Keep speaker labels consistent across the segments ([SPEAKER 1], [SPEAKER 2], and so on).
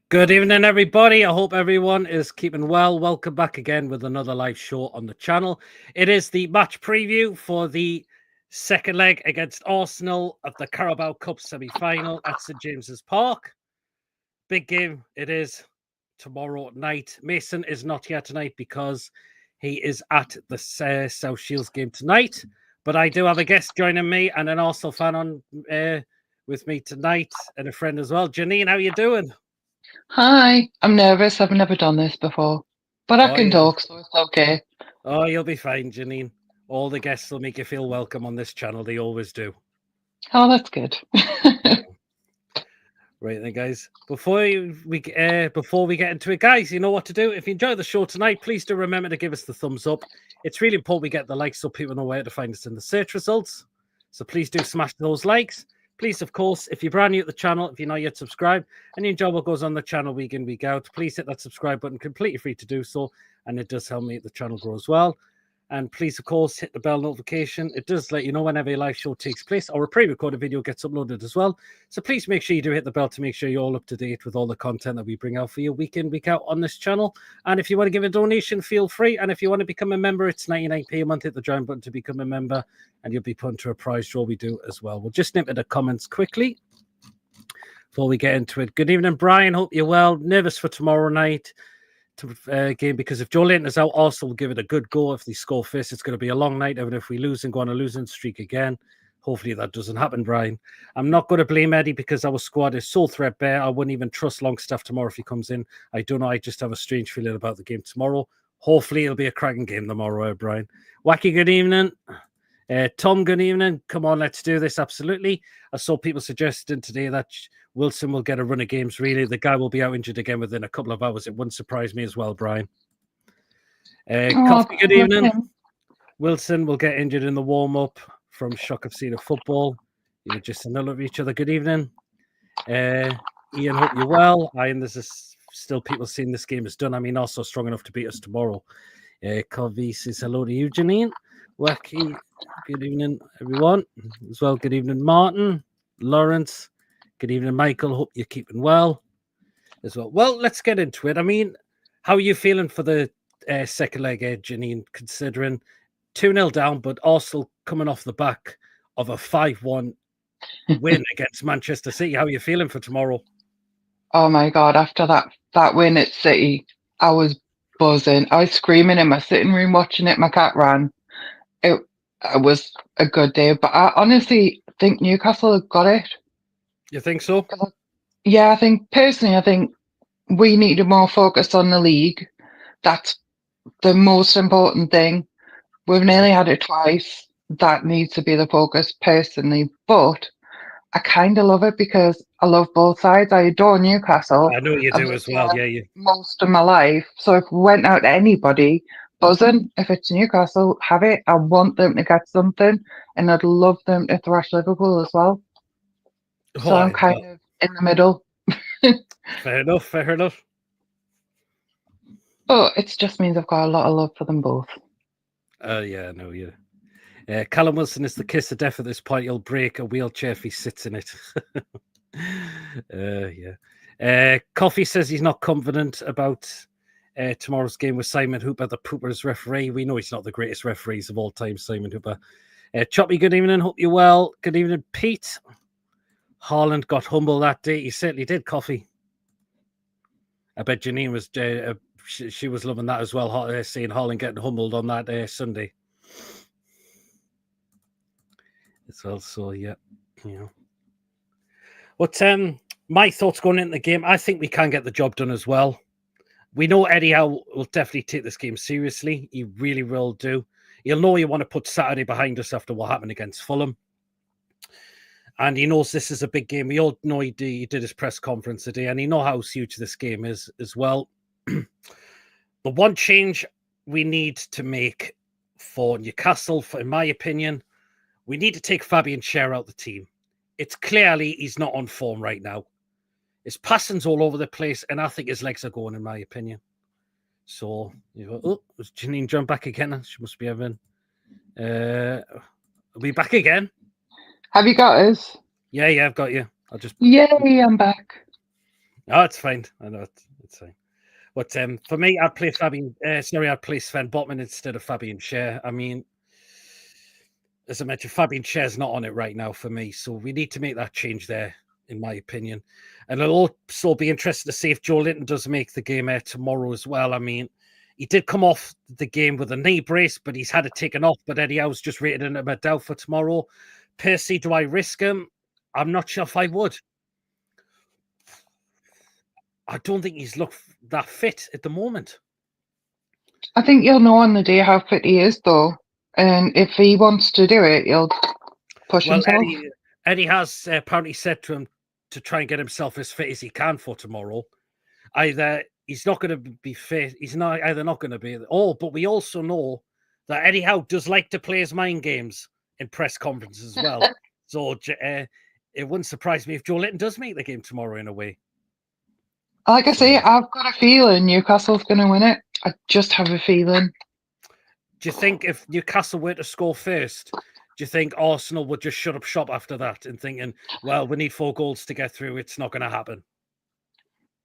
[SPEAKER 1] Good evening, everybody. I hope everyone is keeping well. Welcome back again with another live show on the channel. It is the match preview for the second leg against Arsenal of the Carabao Cup semi-final at St James's Park. Big game it is tomorrow night. Mason is not here tonight because he is at the South Shields game tonight. But I do have a guest joining me and an Arsenal fan on with me tonight and a friend as well. Janine, how you doing?
[SPEAKER 2] Hi, I'm nervous. I've never done this before, but I can talk, so it's okay.
[SPEAKER 1] Oh, you'll be fine, Janine. All the guests will make you feel welcome on this channel. They always do.
[SPEAKER 2] Oh, that's good.
[SPEAKER 1] Right then, guys. Before we get into it, guys, you know what to do. If you enjoy the show tonight, please do remember to give us the thumbs up. It's really important we get the likes so people know where to find us in the search results. So please do smash those likes. Please, of course, if you're brand new to the channel, if you're not yet subscribed, and you enjoy what goes on the channel week in, week out, please hit that subscribe button, completely free to do so, and it does help me the channel grow as well. And please, of course, hit the bell notification. It does let you know whenever a live show takes place or a pre-recorded video gets uploaded as well. So please make sure you do hit the bell to make sure you're all up to date with all the content that we bring out for you week in, week out on this channel. And if you want to give a donation, feel free. And if you want to become a member, it's 99p a month. Hit the join button to become a member and you'll be put into a prize draw we do as well. We'll just nip at the comments quickly before we get into it. Good evening, Brian. Hope you're well. Nervous for tomorrow night game because if Joe Linton is out, Arsenal will give it a good go. If they score first, it's going to be a long night. Even if we lose and go on a losing streak again, hopefully that doesn't happen, Brian. I'm not going to blame Eddie because our squad is so threadbare. I wouldn't even trust Longstaff tomorrow if he comes in. I don't know. I just have a strange feeling about the game tomorrow. Hopefully it'll be a cracking game tomorrow, Brian. Wacky, good evening. Tom, good evening. Come on, let's do this. Absolutely. I saw people suggesting today that Wilson will get a run of games. Really, the guy will be out injured again within a couple of hours. It wouldn't surprise me as well, Brian. Coffee, good evening. Wilson will get injured in the warm-up from shock of seeing football. You were just another of each other. Good evening. Ian, hope you're well. There's still people seeing this game is done. I mean, also strong enough to beat us tomorrow. Coffee says hello to you, Janine. Wacky, good evening, everyone. As well, good evening, Martin, Lawrence. Good evening, Michael. Hope you're keeping well as well. Well, let's get into it. I mean, how are you feeling for the second leg, Janine, considering 2-0 down, but Arsenal coming off the back of a 5-1 win against Manchester City? How are you feeling for tomorrow?
[SPEAKER 2] Oh my God, after that win at City, I was buzzing. I was screaming in my sitting room watching it. My cat ran. It was a good day, but I honestly think Newcastle have got it.
[SPEAKER 1] You think so?
[SPEAKER 2] Yeah, I think we need to more focus on the league. That's the most important thing. We've nearly had it twice. That needs to be the focus personally, but I kind of love it because I love both sides. I adore Newcastle.
[SPEAKER 1] I know you do as well. Yeah,
[SPEAKER 2] most of my life. So if we went out to anybody, buzzing. If it's Newcastle, have it. I want them to get something, and I'd love them to thrash Liverpool as well. So I'm kind of in the middle.
[SPEAKER 1] Fair enough.
[SPEAKER 2] But it just means I've got a lot of love for them both.
[SPEAKER 1] Yeah, no, yeah. Callum Wilson is the kiss of death at this point. He'll break a wheelchair if he sits in it. Yeah. Coffee says he's not confident about tomorrow's game with Simon Hooper, the Poopers referee. We know he's not the greatest referees of all time, Simon Hooper. Choppy, good evening. Hope you're well. Good evening, Pete. Haaland got humble that day. He certainly did, Coffee. I bet Janine was she was loving that as well, seeing Haaland getting humbled on that Sunday. It's also, yeah. But my thoughts going into the game, I think we can get the job done as well. We know Eddie Howe will definitely take this game seriously. He really will do. He'll know you want to put Saturday behind us after what happened against Fulham. And he knows this is a big game. We all know he did his press conference today, and he knows how huge this game is as well. The one change we need to make for Newcastle, in my opinion, we need to take Fabian Schär out of the team. It's clearly he's not on form right now. His passing's all over the place, and I think his legs are going, in my opinion. So, was Janine jump back again? She must be having... Are we back again?
[SPEAKER 2] Have you got us?
[SPEAKER 1] Yeah, I've got you.
[SPEAKER 2] Yay, I'm back.
[SPEAKER 1] No, it's fine. I know it's fine. But for me, I'd play I'd play Sven Botman instead of Fabian Schär. I mean, as I mentioned, Fabian Schär's not on it right now for me, so we need to make that change there, in my opinion. And I'll also be interested to see if Joe Linton does make the game tomorrow as well. I mean, he did come off the game with a knee brace, but he's had it taken off. But Eddie Howe's just rated him a doubt for tomorrow. Percy, do I risk him? I'm not sure if I would. I don't think he's looked that fit at the moment.
[SPEAKER 2] I think you'll know on the day how fit he is, though. And if he wants to do it, he'll push himself.
[SPEAKER 1] Eddie has apparently said to him to try and get himself as fit as he can for tomorrow. Either he's not going to be fit, he's not either not going to be. But we also know that Eddie Howe does like to play his mind games in press conferences as well. So it wouldn't surprise me if Joe Linton does make the game tomorrow in a way.
[SPEAKER 2] Like I say, I've got a feeling Newcastle's going to win it. I just have a feeling.
[SPEAKER 1] Do you think if Newcastle were to score first, do you think Arsenal would just shut up shop after that and thinking, well, we need 4 goals to get through, it's not going to happen?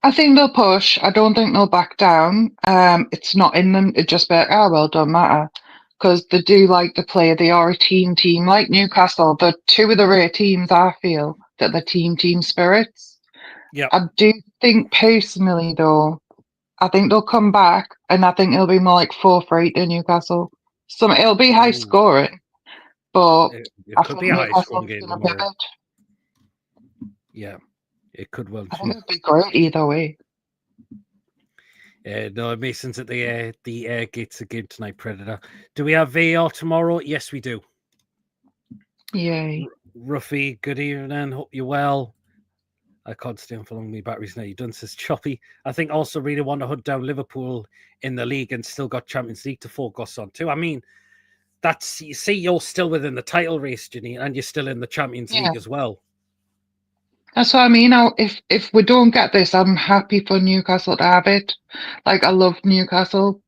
[SPEAKER 2] I think they'll push. I don't think they'll back down. It's not in them to just be like, well, don't matter. Because they do like to play. They are a team like Newcastle. They're two of the rare teams, I feel, that they're team spirits.
[SPEAKER 1] Yeah.
[SPEAKER 2] I do think personally, though, I think they'll come back, and I think it'll be more like 4-3 to Newcastle. So it'll be high scoring, but
[SPEAKER 1] it
[SPEAKER 2] I
[SPEAKER 1] could
[SPEAKER 2] think
[SPEAKER 1] be a high
[SPEAKER 2] Newcastle's
[SPEAKER 1] scoring game
[SPEAKER 2] going to pivot.
[SPEAKER 1] Yeah, it could well.
[SPEAKER 2] I think it'd be great either way.
[SPEAKER 1] No, Mason's at the gates again tonight, Predator. Do we have VAR tomorrow? Yes, we do.
[SPEAKER 2] Yay.
[SPEAKER 1] Ruffy, good evening. Hope you're well. I can't stay on for long. My battery's now done, says Choppy. I think also really want to hunt down Liverpool in the league and still got Champions League to focus on too. I mean, that's, you see, you're still within the title race, Ginny, and you're still in the Champions League as well.
[SPEAKER 2] That's what I mean. If we don't get this, I'm happy for Newcastle to have it. Like, I love Newcastle,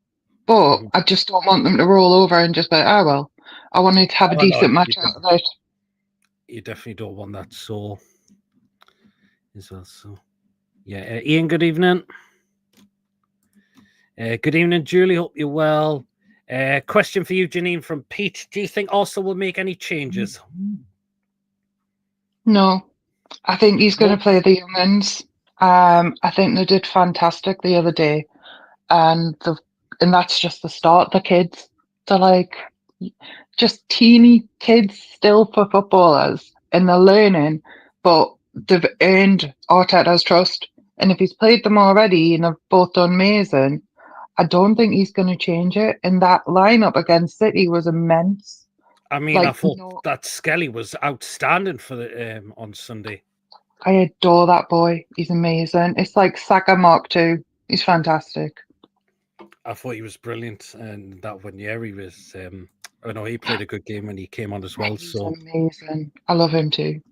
[SPEAKER 2] but I just don't want them to roll over and just be like, oh, well, I wanted to have a decent match out of it.
[SPEAKER 1] You definitely don't want that. So, as well. So, yeah. Ian, good evening. Good evening, Julie. Hope you're well. Question for you, Janine, from Pete. Do you think Arsenal will make any changes?
[SPEAKER 2] No. I think he's going to play the young uns. I think they did fantastic the other day, and that's just the start. The kids, they're like just teeny kids still for footballers, and they're learning, but they've earned Arteta's trust. And if he's played them already and they've both done amazing, I don't think he's going to change it. And that lineup against City was immense.
[SPEAKER 1] I mean, I thought that Skelly was outstanding for the on Sunday.
[SPEAKER 2] I adore that boy. He's amazing. It's like Saka Mark II. He's fantastic.
[SPEAKER 1] I thought he was brilliant, and that Wanyeri was. I know he played a good game when he came on as well.
[SPEAKER 2] He's amazing. I love him too.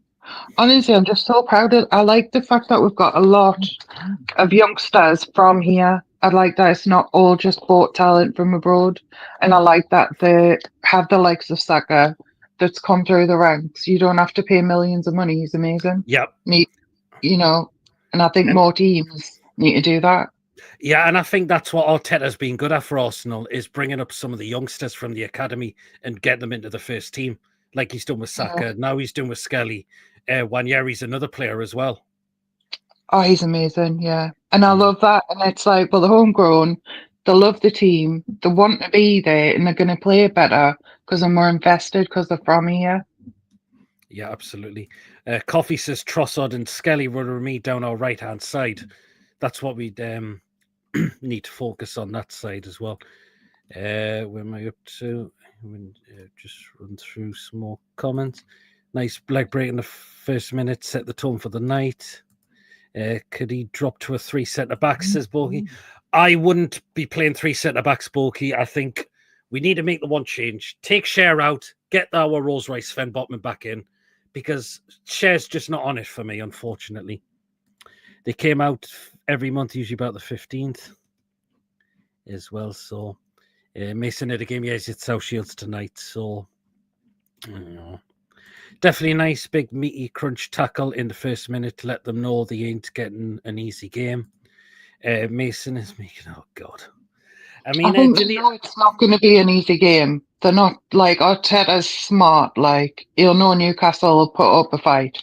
[SPEAKER 2] Honestly, I'm just so proud of. I like the fact that we've got a lot of youngsters from here. I like that it's not all just bought talent from abroad, and I like that they have the likes of Saka that's come through the ranks. You don't have to pay millions of money. He's amazing.
[SPEAKER 1] Yep.
[SPEAKER 2] You know, and I think more teams need to do that.
[SPEAKER 1] Yeah, and I think that's what Arteta's been good at for Arsenal, is bringing up some of the youngsters from the academy and get them into the first team, like he's done with Saka. Yeah. Now he's doing with Skelly. Wanyeri's another player as well.
[SPEAKER 2] Oh, he's amazing, yeah. And I love that. And it's like, well, they're homegrown, they love the team, they want to be there, and they're going to play it better because they're more invested because they're from here.
[SPEAKER 1] Yeah, absolutely. Coffee says Trossard and Skelly will remain down our right-hand side. That's what we'd need to focus on, that side as well. Where am I up to? Just run through some more comments. Nice leg break in the first minute, set the tone for the night. Could he drop to a 3 centre-back, says Borky? I wouldn't be playing 3 centre-backs, Borky. I think we need to make the one change. Take Schär out, get our Rolls-Royce Sven Botman back in, because Schär's just not on it for me, unfortunately. They came out every month, usually about the 15th as well. So Mason at a game, yes, it's South Shields tonight. So, you know. Definitely a nice, big, meaty crunch tackle in the first minute to let them know they ain't getting an easy game. Mason is making, oh God. I mean,
[SPEAKER 2] I think they know it's not going to be an easy game. They're not like Arteta's smart. Like he'll know Newcastle will put up a fight.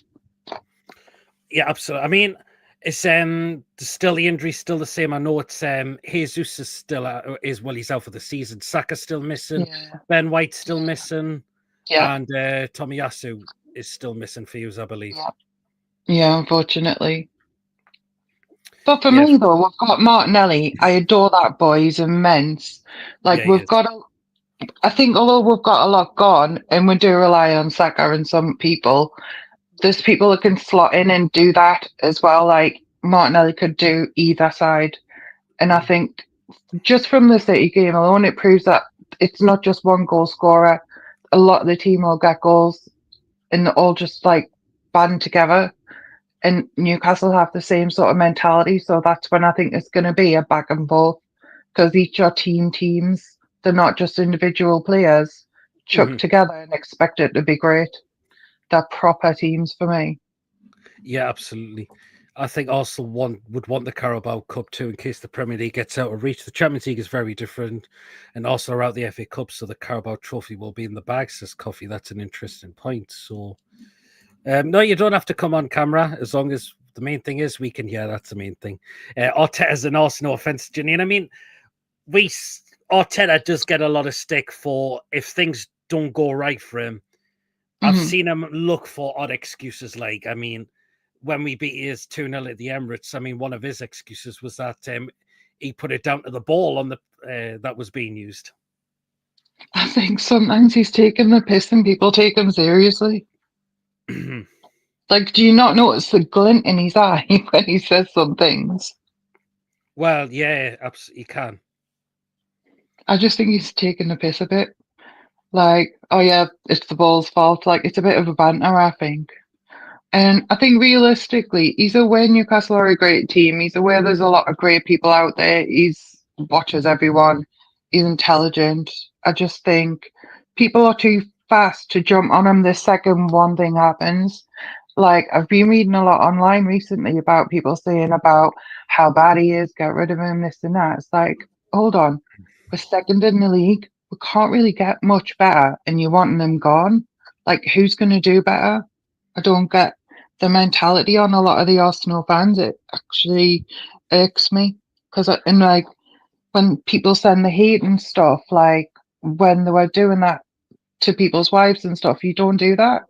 [SPEAKER 1] Yeah, absolutely. I mean, it's still the injury's still the same. I know it's Jesus is still he's out for the season. Saka's still missing.
[SPEAKER 2] Yeah.
[SPEAKER 1] Ben White's still missing.
[SPEAKER 2] Yeah.
[SPEAKER 1] And Tomiyasu is still missing for you, I believe.
[SPEAKER 2] Yeah, unfortunately. But for me, though, we've got Martinelli. I adore that boy. He's immense. Like, I think although we've got a lot gone, and we do rely on Saka and some people, there's people that can slot in and do that as well. Like, Martinelli could do either side. And I think just from the City game alone, it proves that it's not just one goal scorer. A lot of the team will get goals, and they're all just, like, band together. And Newcastle have the same sort of mentality, so that's when I think it's going to be a back and forth, because each are teams. They're not just individual players chucked together and expect it to be great. They're proper teams for me.
[SPEAKER 1] Yeah, absolutely. I think Arsenal would want the Carabao Cup too, in case the Premier League gets out of reach. The Champions League is very different, and Arsenal are out the FA Cup, so the Carabao Trophy will be in the bag, says Coffee. That's an interesting point. So, no, you don't have to come on camera, as long as the main thing is we can hear. That's the main thing. Arteta's an Arsenal offense, Janine. I mean, Arteta does get a lot of stick for if things don't go right for him. I've seen him look for odd excuses. Like, I mean, when we beat his 2-0 at the Emirates, I mean, one of his excuses was that he put it down to the ball on the that was being used.
[SPEAKER 2] I think sometimes he's taking the piss and people take him seriously. Like, do you not notice the glint in his eye when he says some things?
[SPEAKER 1] Well, yeah, absolutely, you can.
[SPEAKER 2] I just think he's taking the piss a bit. Like, oh yeah, it's the ball's fault. Like, it's a bit of a banter, I think. And I think realistically, he's aware Newcastle are a great team. He's aware there's a lot of great people out there. He's watches everyone. He's intelligent. I just think people are too fast to jump on him the second one thing happens. Like, I've been reading a lot online recently about people saying about how bad he is, get rid of him, this and that. It's like, hold on, we're second in the league. We can't really get much better, and you're wanting them gone. Like, who's going to do better? I don't get the mentality on a lot of the Arsenal fans. It actually irks me, because like when people send the hate and stuff, like when they were doing that to people's wives and stuff, you don't do that.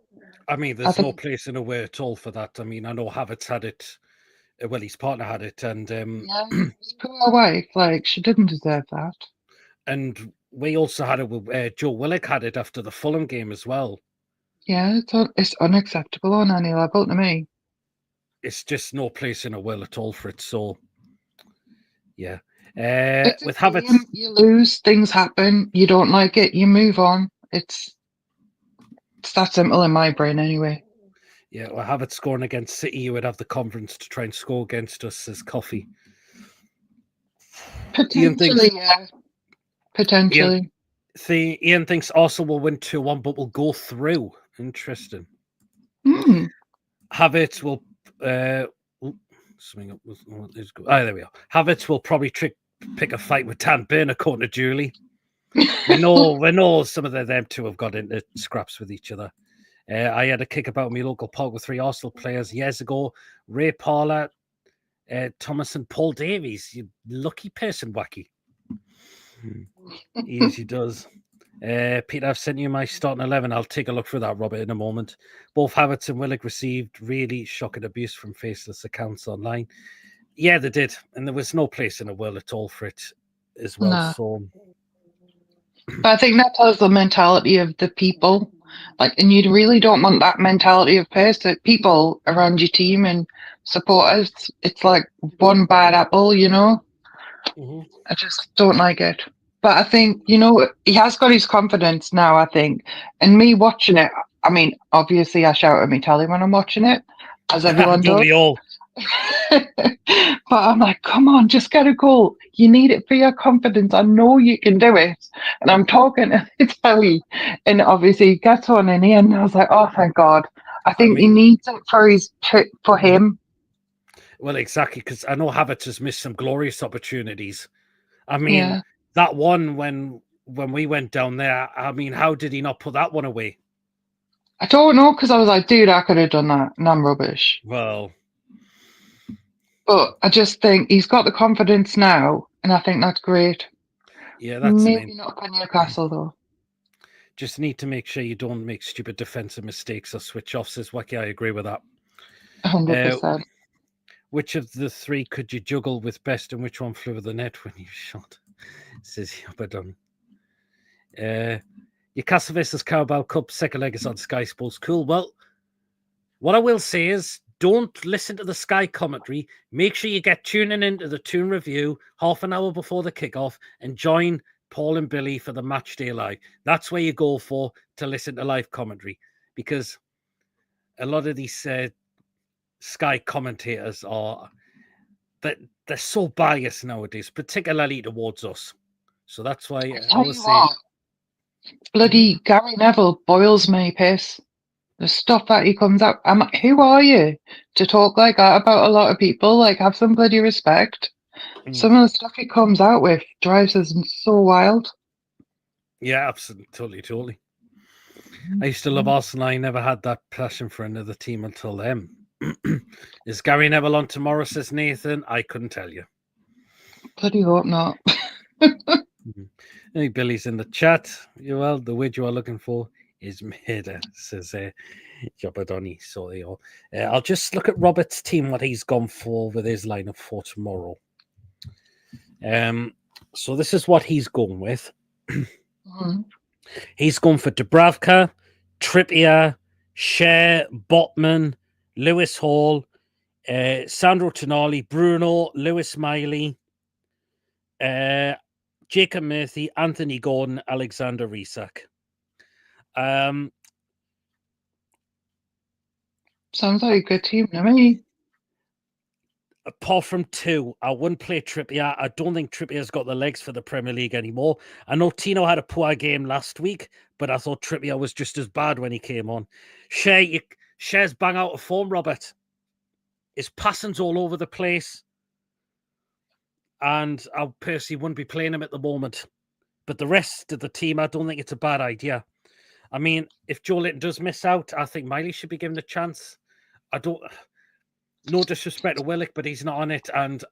[SPEAKER 1] I mean, there's no place in a way at all for that. I mean, I know Havertz had it. Well, his partner had it, and
[SPEAKER 2] yeah, his poor wife, like, she didn't deserve that.
[SPEAKER 1] And we also had it with Joe Willock had it after the Fulham game as well.
[SPEAKER 2] Yeah, it's unacceptable on any level to me.
[SPEAKER 1] It's just no place in a will at all for it. So, yeah. With Havertz,
[SPEAKER 2] you lose, things happen, you don't like it, you move on. It's that simple in my brain anyway.
[SPEAKER 1] Yeah, well, Havertz scoring against City, you would have the confidence to try and score against us, says Coffee.
[SPEAKER 2] Potentially, yeah. Potentially.
[SPEAKER 1] Ian thinks Arsenal will win 2-1, but will go through. Interesting. Havertz will swing up. There we are. Havertz will probably pick a fight with Dan Burn, according to Julie. we know some of them two have got into scraps with each other. I had a kick about my local park with 3 Arsenal players years ago. Ray Parler, Thomas and Paul Davies. You lucky person, Wacky. Yes, he does. Peter, I've sent you my starting 11. I'll take a look through that, Robert, in a moment. Both Havertz and Willock received really shocking abuse from faceless accounts online. Yeah, they did. And there was no place in the world at all for it as well.
[SPEAKER 2] No.
[SPEAKER 1] So,
[SPEAKER 2] but I think that tells the mentality of the people. Like, and you really don't want that mentality of people around your team and supporters. It's like one bad apple, you know? I just don't like it. But I think, you know, he has got his confidence now, I think. And me watching it, I mean, obviously I shout at me telly when I'm watching it, as everyone does.
[SPEAKER 1] All.
[SPEAKER 2] But I'm like, come on, just get a goal. You need it for your confidence. I know you can do it. And I'm talking to the telly, and obviously he gets one in the end. And I was like, oh, thank God. I think he needs it for him.
[SPEAKER 1] Well, exactly, because I know Havertz has missed some glorious opportunities. I mean, that one when we went down there, I mean, how did he not put that one away?
[SPEAKER 2] I don't know, because I was like, dude, I could have done that, and I'm rubbish.
[SPEAKER 1] Well,
[SPEAKER 2] but I just think he's got the confidence now, and I think that's great.
[SPEAKER 1] Yeah, that's
[SPEAKER 2] maybe not for Newcastle though.
[SPEAKER 1] Just need to make sure you don't make stupid defensive mistakes or switch off, says Wacky. I agree with that.
[SPEAKER 2] 100%.
[SPEAKER 1] Which of the three could you juggle with best, and which one flew over the net when you shot? Says Yabadon. Newcastle versus Carabao Cup, second leg is on Sky Sports. Cool. Well, what I will say is don't listen to the Sky commentary. Make sure you get tuning into the Toon Review half an hour before the kickoff and join Paul and Billy for the Match Day Live. That's where you go for to listen to live commentary, because a lot of these Sky commentators they're so biased nowadays, particularly towards us. So that's why I was saying,
[SPEAKER 2] bloody Gary Neville boils me piss. The stuff that he comes out. Who are you to talk like that about a lot of people? Like, have some bloody respect. Some of the stuff he comes out with drives us so wild.
[SPEAKER 1] Yeah, absolutely, totally. I used to love Arsenal. I never had that passion for another team until then. Is Gary Neville on tomorrow, says Nathan? I couldn't tell you.
[SPEAKER 2] Bloody hope not.
[SPEAKER 1] Hey, Billy's in the chat. Well, the word you are looking for is murder, says Jobadoni. So I'll just look at Robert's team, what he's gone for with his lineup for tomorrow. So this is what he's going with. He's gone for Dubravka, Trippier, Schär, Botman, Lewis Hall, Sandro Tonali, Bruno, Lewis Miley, Jacob Murphy, Anthony Gordon, Alexander Isak.
[SPEAKER 2] Sounds like a good team to me.
[SPEAKER 1] Apart from two, I wouldn't play Trippier. I don't think Trippier's got the legs for the Premier League anymore. I know Tino had a poor game last week, but I thought Trippier was just as bad when he came on. Schär's bang out of form, Robert. His passing's all over the place. And I personally wouldn't be playing him at the moment. But the rest of the team, I don't think it's a bad idea. I mean, if Joe Linton does miss out, I think Miley should be given a chance. No disrespect to Willock, but he's not on it. And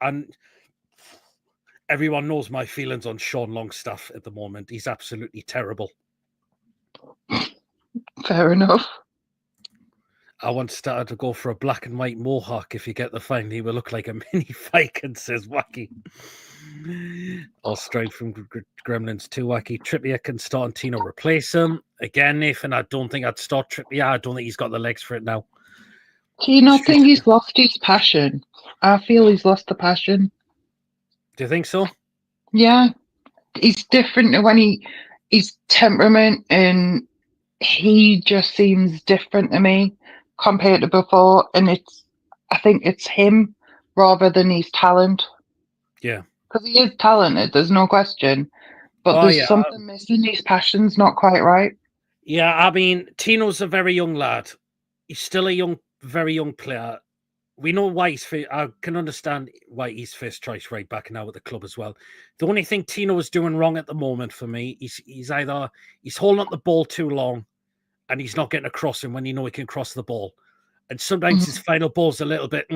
[SPEAKER 1] everyone knows my feelings on Sean Longstaff at the moment. He's absolutely terrible.
[SPEAKER 2] Fair enough.
[SPEAKER 1] I once started to go for a black and white mohawk. If you get the fine, he will look like a mini Viking, says Wacky. Or straight from Gremlins 2, Wacky. Trippier can start and Tino replace him. Again, Nathan, I don't think I'd start Trippier. I don't think he's got the legs for it now.
[SPEAKER 2] Do you not think he's lost his passion? I feel he's lost the passion.
[SPEAKER 1] Do you think so?
[SPEAKER 2] Yeah. He's different to when his temperament, and he just seems different to me compared to before. And I think it's him rather than his talent.
[SPEAKER 1] Yeah.
[SPEAKER 2] Because he is talented, there's no question. But there's something missing. His passion's not quite right.
[SPEAKER 1] Yeah, I mean, Tino's a very young lad. He's still a very young player. We know why I can understand why he's first choice right back now at the club as well. The only thing Tino is doing wrong at the moment for me, he's either he's holding up the ball too long and he's not getting across him when he can cross the ball. And sometimes his final ball's a little bit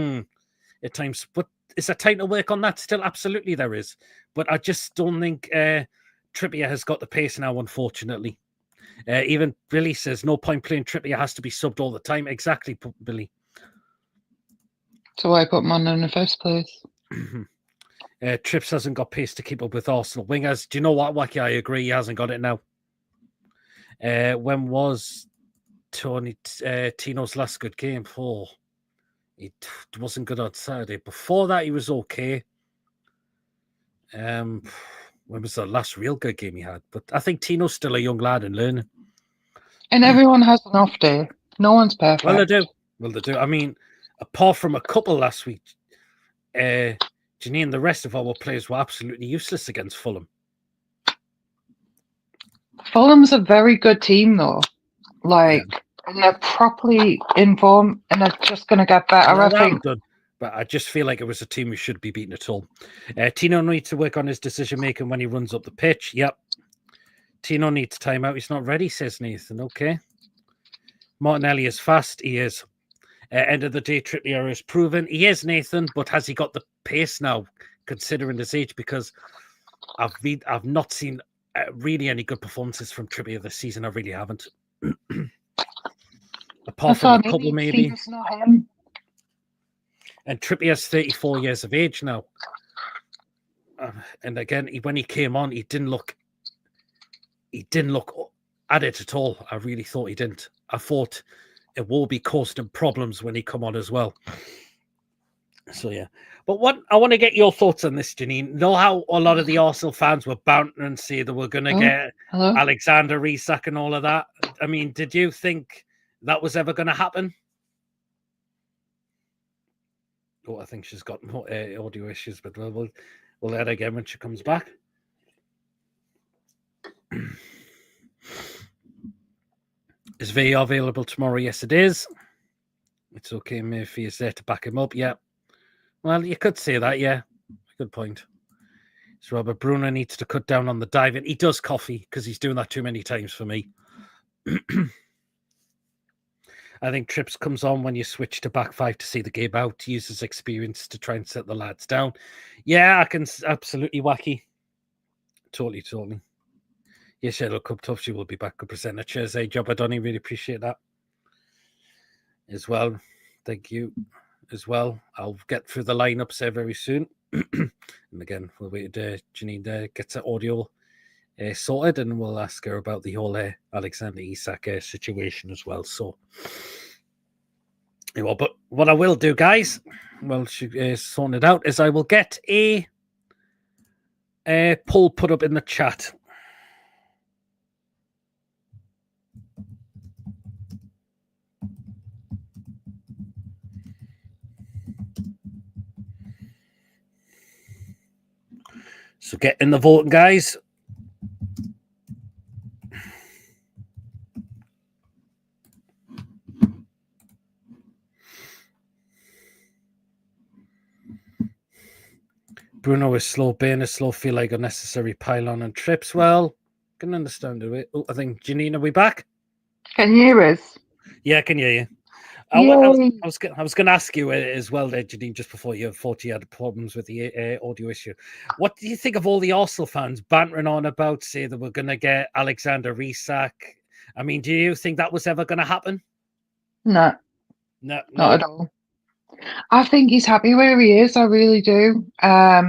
[SPEAKER 1] at times. But is there time to work on that? Still, absolutely there is. But I just don't think Trippier has got the pace now, unfortunately. Even Billy says no point playing Trippier, has to be subbed all the time. Exactly, Billy.
[SPEAKER 2] So I put him on in the first place.
[SPEAKER 1] Trips hasn't got pace to keep up with Arsenal wingers. Do you know what, Wacky? I agree. He hasn't got it now. When was Tino's last good game? It wasn't good on Saturday. Before that, he was okay. When was the last real good game he had? But I think Tino's still a young lad and learning.
[SPEAKER 2] And everyone has an off day. No one's perfect.
[SPEAKER 1] Well, they do. I mean, apart from a couple last week, Janine, the rest of our players were absolutely useless against Fulham.
[SPEAKER 2] Fulham's a very good team, though. Like, and they're properly informed, and they're just going to get better,
[SPEAKER 1] Yeah,
[SPEAKER 2] I think.
[SPEAKER 1] done. But I just feel like it was a team we should be beating at all. Tino needs to work on his decision-making when he runs up the pitch. Yep. Tino needs time out. He's not ready, says Nathan. Okay. Martinelli is fast. He is. End of the day, Trippier is proven. He is, Nathan, but has he got the pace now, considering his age? Because I've not seen really any good performances from Trippier this season. I really haven't. Apart from a couple, maybe. And Trippier's 34 years of age now. And again, when he came on, he didn't look at it at all. I really thought he didn't. I thought it will be causing problems when he come on as well. So, yeah. But what I want to get your thoughts on this, Janine. Know how a lot of the Arsenal fans were bouncing and say they were going to get Alexander Isak and all of that. I mean, did you think that was ever going to happen? Oh, I think she's got more audio issues, but we'll let her again when she comes back. Is VAR available tomorrow? Yes, it is. It's okay. Murphy is there to back him up. Yeah. Well, you could say that. Yeah. Good point. So Robert Bruno needs to cut down on the diving. He does coffee because he's doing that too many times for me. I think Trips comes on when you switch to back five to see the game out, to use his experience to try and set the lads down. Yeah, I can absolutely wacky. Totally. Yes, Sherlock Cup tough. She will be back. Good presenter. Cheers, job. I don't really appreciate that as well. Thank you as well. I'll get through the lineups there very soon. And again, we'll wait. Janine gets her audio sorted, and we'll ask her about the whole Alexander Isak situation as well. So, but what I will do, guys, while she sorting it out, is I will get a poll put up in the chat. So get in the voting, guys. Bruno is slow, Bain is slow, feel like unnecessary pylon and trips. Well, can understand it. Oh, I think, Janine, are we back?
[SPEAKER 2] Can you hear us?
[SPEAKER 1] Yeah, I can hear you. I was going to ask you as well, there, Janine, just before you thought you had problems with the audio issue. What do you think of all the Arsenal fans bantering on about, say, that we're going to get Alexander Isak? I mean, do you think that was ever going to happen?
[SPEAKER 2] No.
[SPEAKER 1] No,
[SPEAKER 2] not at all. I think he's happy where he is. I really do. I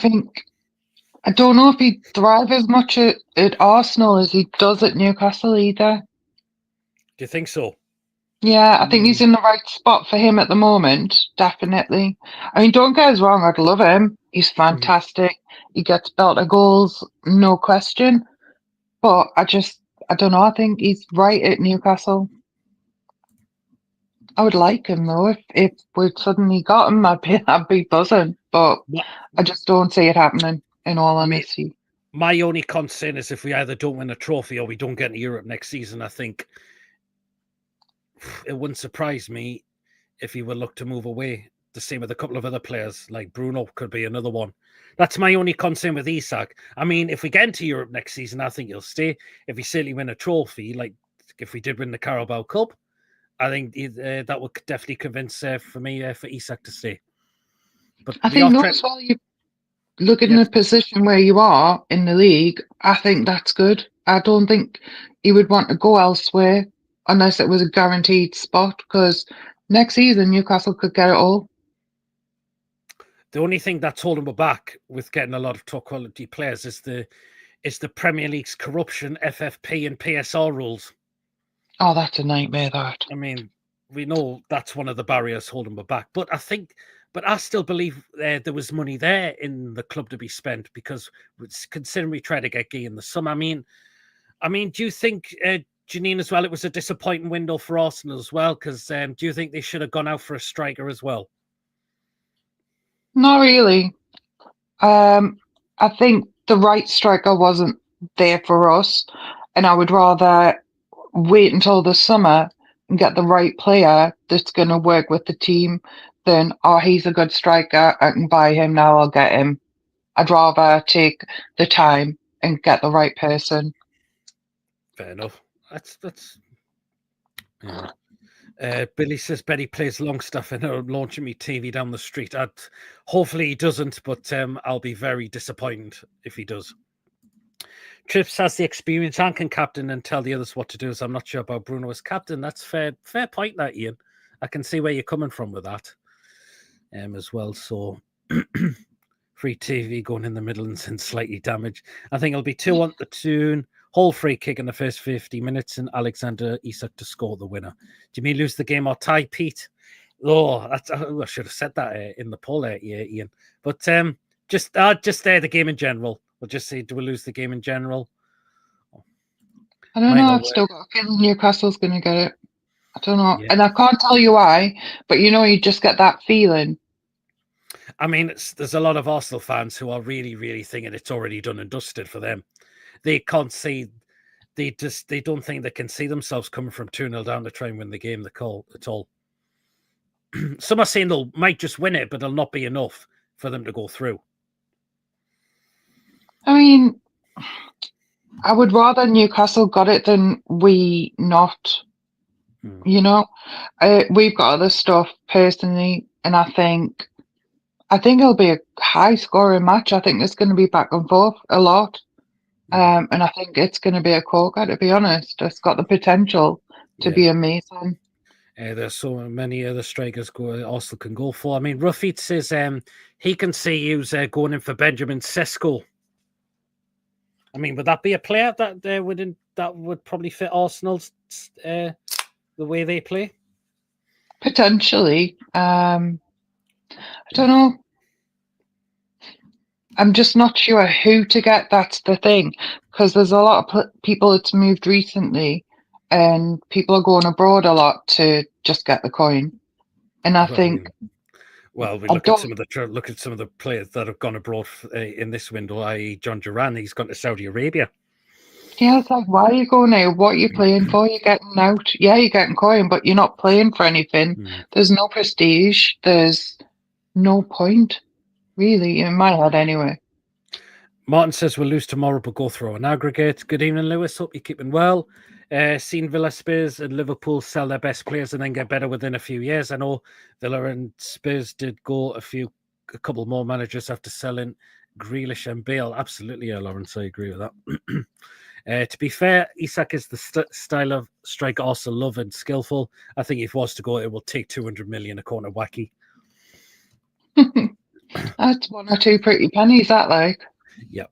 [SPEAKER 2] don't know if he'd thrive as much at Arsenal as he does at Newcastle either.
[SPEAKER 1] Do you think so?
[SPEAKER 2] Yeah, I think he's in the right spot for him at the moment, definitely. I mean, don't get us wrong, I'd love him. He's fantastic. He gets belter goals, no question. But I don't know, I think he's right at Newcastle. I would like him though. If we'd suddenly got him, I'd be buzzing. But I just don't see it happening, in all honesty.
[SPEAKER 1] My only concern is if we either don't win a trophy or we don't get into Europe next season, I think it wouldn't surprise me if he would look to move away. The same with a couple of other players, like Bruno could be another one. That's my only concern with Isak. I mean, if we get into Europe next season, I think he'll stay. If we certainly win a trophy, like if we did win the Carabao Cup, I think that would definitely convince for me for Isak to stay. But
[SPEAKER 2] I think as well, you look in the position where you are in the league, I think that's good. I don't think he would want to go elsewhere unless it was a guaranteed spot, because next season Newcastle could get it all.
[SPEAKER 1] The only thing that's holding me back with getting a lot of top quality players is the Premier League's corruption, FFP and PSR rules.
[SPEAKER 2] Oh, that's a nightmare, that.
[SPEAKER 1] I mean, we know that's one of the barriers holding me back. But I still believe there was money there in the club to be spent, because considering we tried to get Gay in the summer. I mean, do you think, Janine, as well, it was a disappointing window for Arsenal as well? Because do you think they should have gone out for a striker as well?
[SPEAKER 2] Not really. I think the right striker wasn't there for us, and I would rather wait until the summer and get the right player that's going to work with the team than, oh, he's a good striker, I can buy him now, I'll get him. I'd rather take the time and get the right person.
[SPEAKER 1] Fair enough. That's. Yeah. Billy says Betty plays Longstaff and launching me TV down the street. Hopefully he doesn't, but I'll be very disappointed if he does. Trips has the experience and can captain and tell the others what to do. So I'm not sure about Bruno as captain. That's fair point, that Ian. I can see where you're coming from with that, as well. So free TV going in the Midlands and slightly damaged. I think it'll be 2-1 the tune. Whole free kick in the first 50 minutes and Alexander Isak to score the winner. Do you mean lose the game or tie, Pete? Oh, I should have said that in the poll here, Ian. But just the game in general. We'll just say, do we lose the game in general?
[SPEAKER 2] I don't know. I've still got a feeling Newcastle's going to get it. I don't know. Yeah. And I can't tell you why, but you just get that feeling.
[SPEAKER 1] I mean, there's a lot of Arsenal fans who are really, really thinking it's already done and dusted for them. They can't see, they don't think they can see themselves coming from 2-0 down to try and win the game at all. Some are saying they might just win it, but it'll not be enough for them to go through.
[SPEAKER 2] I mean, I would rather Newcastle got it than we not. We've got other stuff personally, and I think it'll be a high scoring match. I think it's going to be back and forth a lot. And I think it's going to be a corker, to be honest. It's got the potential to be amazing.
[SPEAKER 1] There's so many other strikers Arsenal can go for. I mean, Ruffy says he can see you going in for Benjamin Sesko. I mean, would that be a player that would probably fit Arsenal's the way they play?
[SPEAKER 2] Potentially. I don't know. I'm just not sure who to get. That's the thing, because there's a lot of people that's moved recently, and people are going abroad a lot to just get the coin. And I think,
[SPEAKER 1] we look at some of the players that have gone abroad in this window. I.e., John Duran, he's gone to Saudi Arabia.
[SPEAKER 2] Yeah, it's like, why are you going out? What are you playing for? You're getting out. Yeah, you're getting coin, but you're not playing for anything. There's no prestige. There's no point. Really, in my head, anyway.
[SPEAKER 1] Martin says we'll lose tomorrow, but go through an aggregate. Good evening, Lewis. Hope you're keeping well. Seen Villa, Spurs, and Liverpool sell their best players and then get better within a few years. I know Villa and Spurs did go a couple more managers after selling Grealish and Bale. Absolutely, Lawrence. I agree with that. To be fair, Isak is the style of striker also love and skillful. I think if it was to go, it will take 200 million a corner wacky.
[SPEAKER 2] That's one or two pretty pennies, that like.
[SPEAKER 1] Yeah.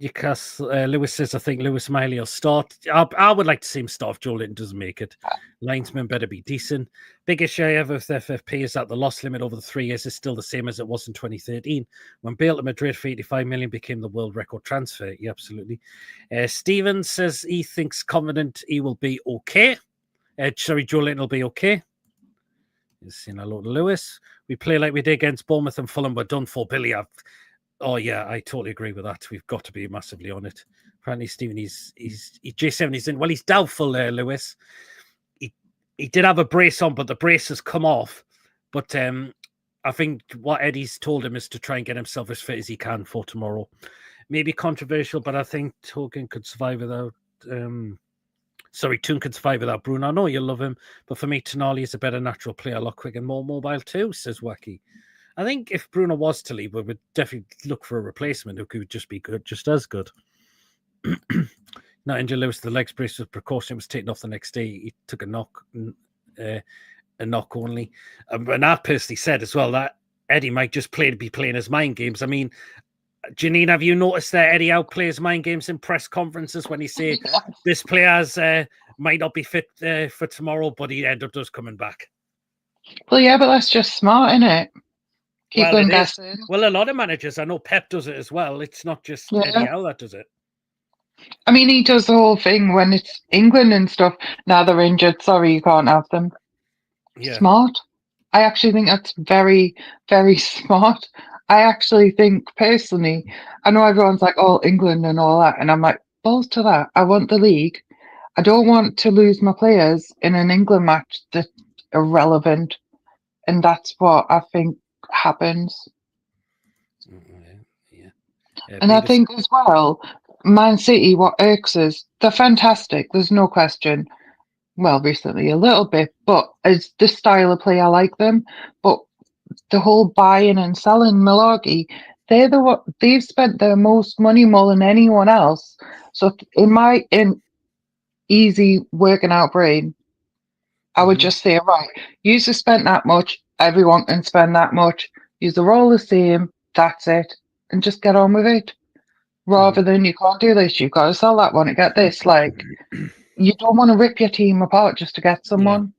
[SPEAKER 1] Newcastle, Lewis says, I think Lewis Miley will start. I would like to see him start if Joe Linton doesn't make it. Linesman better be decent. Biggest issue I have with FFP is that the loss limit over the 3 years is still the same as it was in 2013 when Bale to Madrid for 85 million became the world record transfer. Yeah, absolutely. Steven says he thinks confident he will be okay. Joe Linton will be okay. Saying hello to Lewis. We play like we did against Bournemouth and Fulham. We're done for, Billy. Oh yeah, I totally agree with that. We've got to be massively on it. Apparently, Stephen, he's J7. He's in. Well, he's doubtful there, Lewis. He did have a brace on, but the brace has come off. But I think what Eddie's told him is to try and get himself as fit as he can for tomorrow. Maybe controversial, but I think Toon could survive without. Toon could survive without Bruno. I know you love him, but for me, Tonali is a better natural player, a lot quicker and more mobile too, says Wacky. I think if Bruno was to leave, we would definitely look for a replacement who could just be good, just as good. Not injured Lewis, the legs brace with precaution was taken off the next day. He took a knock only. And I personally said as well that Eddie might just be playing his mind games. I mean, Janine, have you noticed that Eddie outplays mind games in press conferences when he say this player's might not be fit for tomorrow, but he end up just coming back?
[SPEAKER 2] Well, yeah, but that's just smart, isn't it? Keep them guessing.
[SPEAKER 1] Well, a lot of managers, I know Pep does it as well. It's not just Eddie Howe that does it.
[SPEAKER 2] I mean, he does the whole thing when it's England and stuff. Now they're injured. Sorry, you can't have them. Yeah. Smart. I actually think that's very, very smart. I actually think personally, I know everyone's like, oh, England and all that. And I'm like, balls to that. I want the league. I don't want to lose my players in an England match that's irrelevant. And that's what I think happens.
[SPEAKER 1] Yeah.
[SPEAKER 2] And I think as well, Man City, what irks us, they're fantastic. There's no question. Well, recently a little bit, but it's the style of play I like them. But the whole buying and selling malarkey, they've spent their most money more than anyone else. So in my easy working out brain, I would just say, right, you just spent that much, everyone can spend that much. They're all the same, that's it, and just get on with it. Rather than you can't do this, you've got to sell that one to get this. Like, you don't want to rip your team apart just to get someone.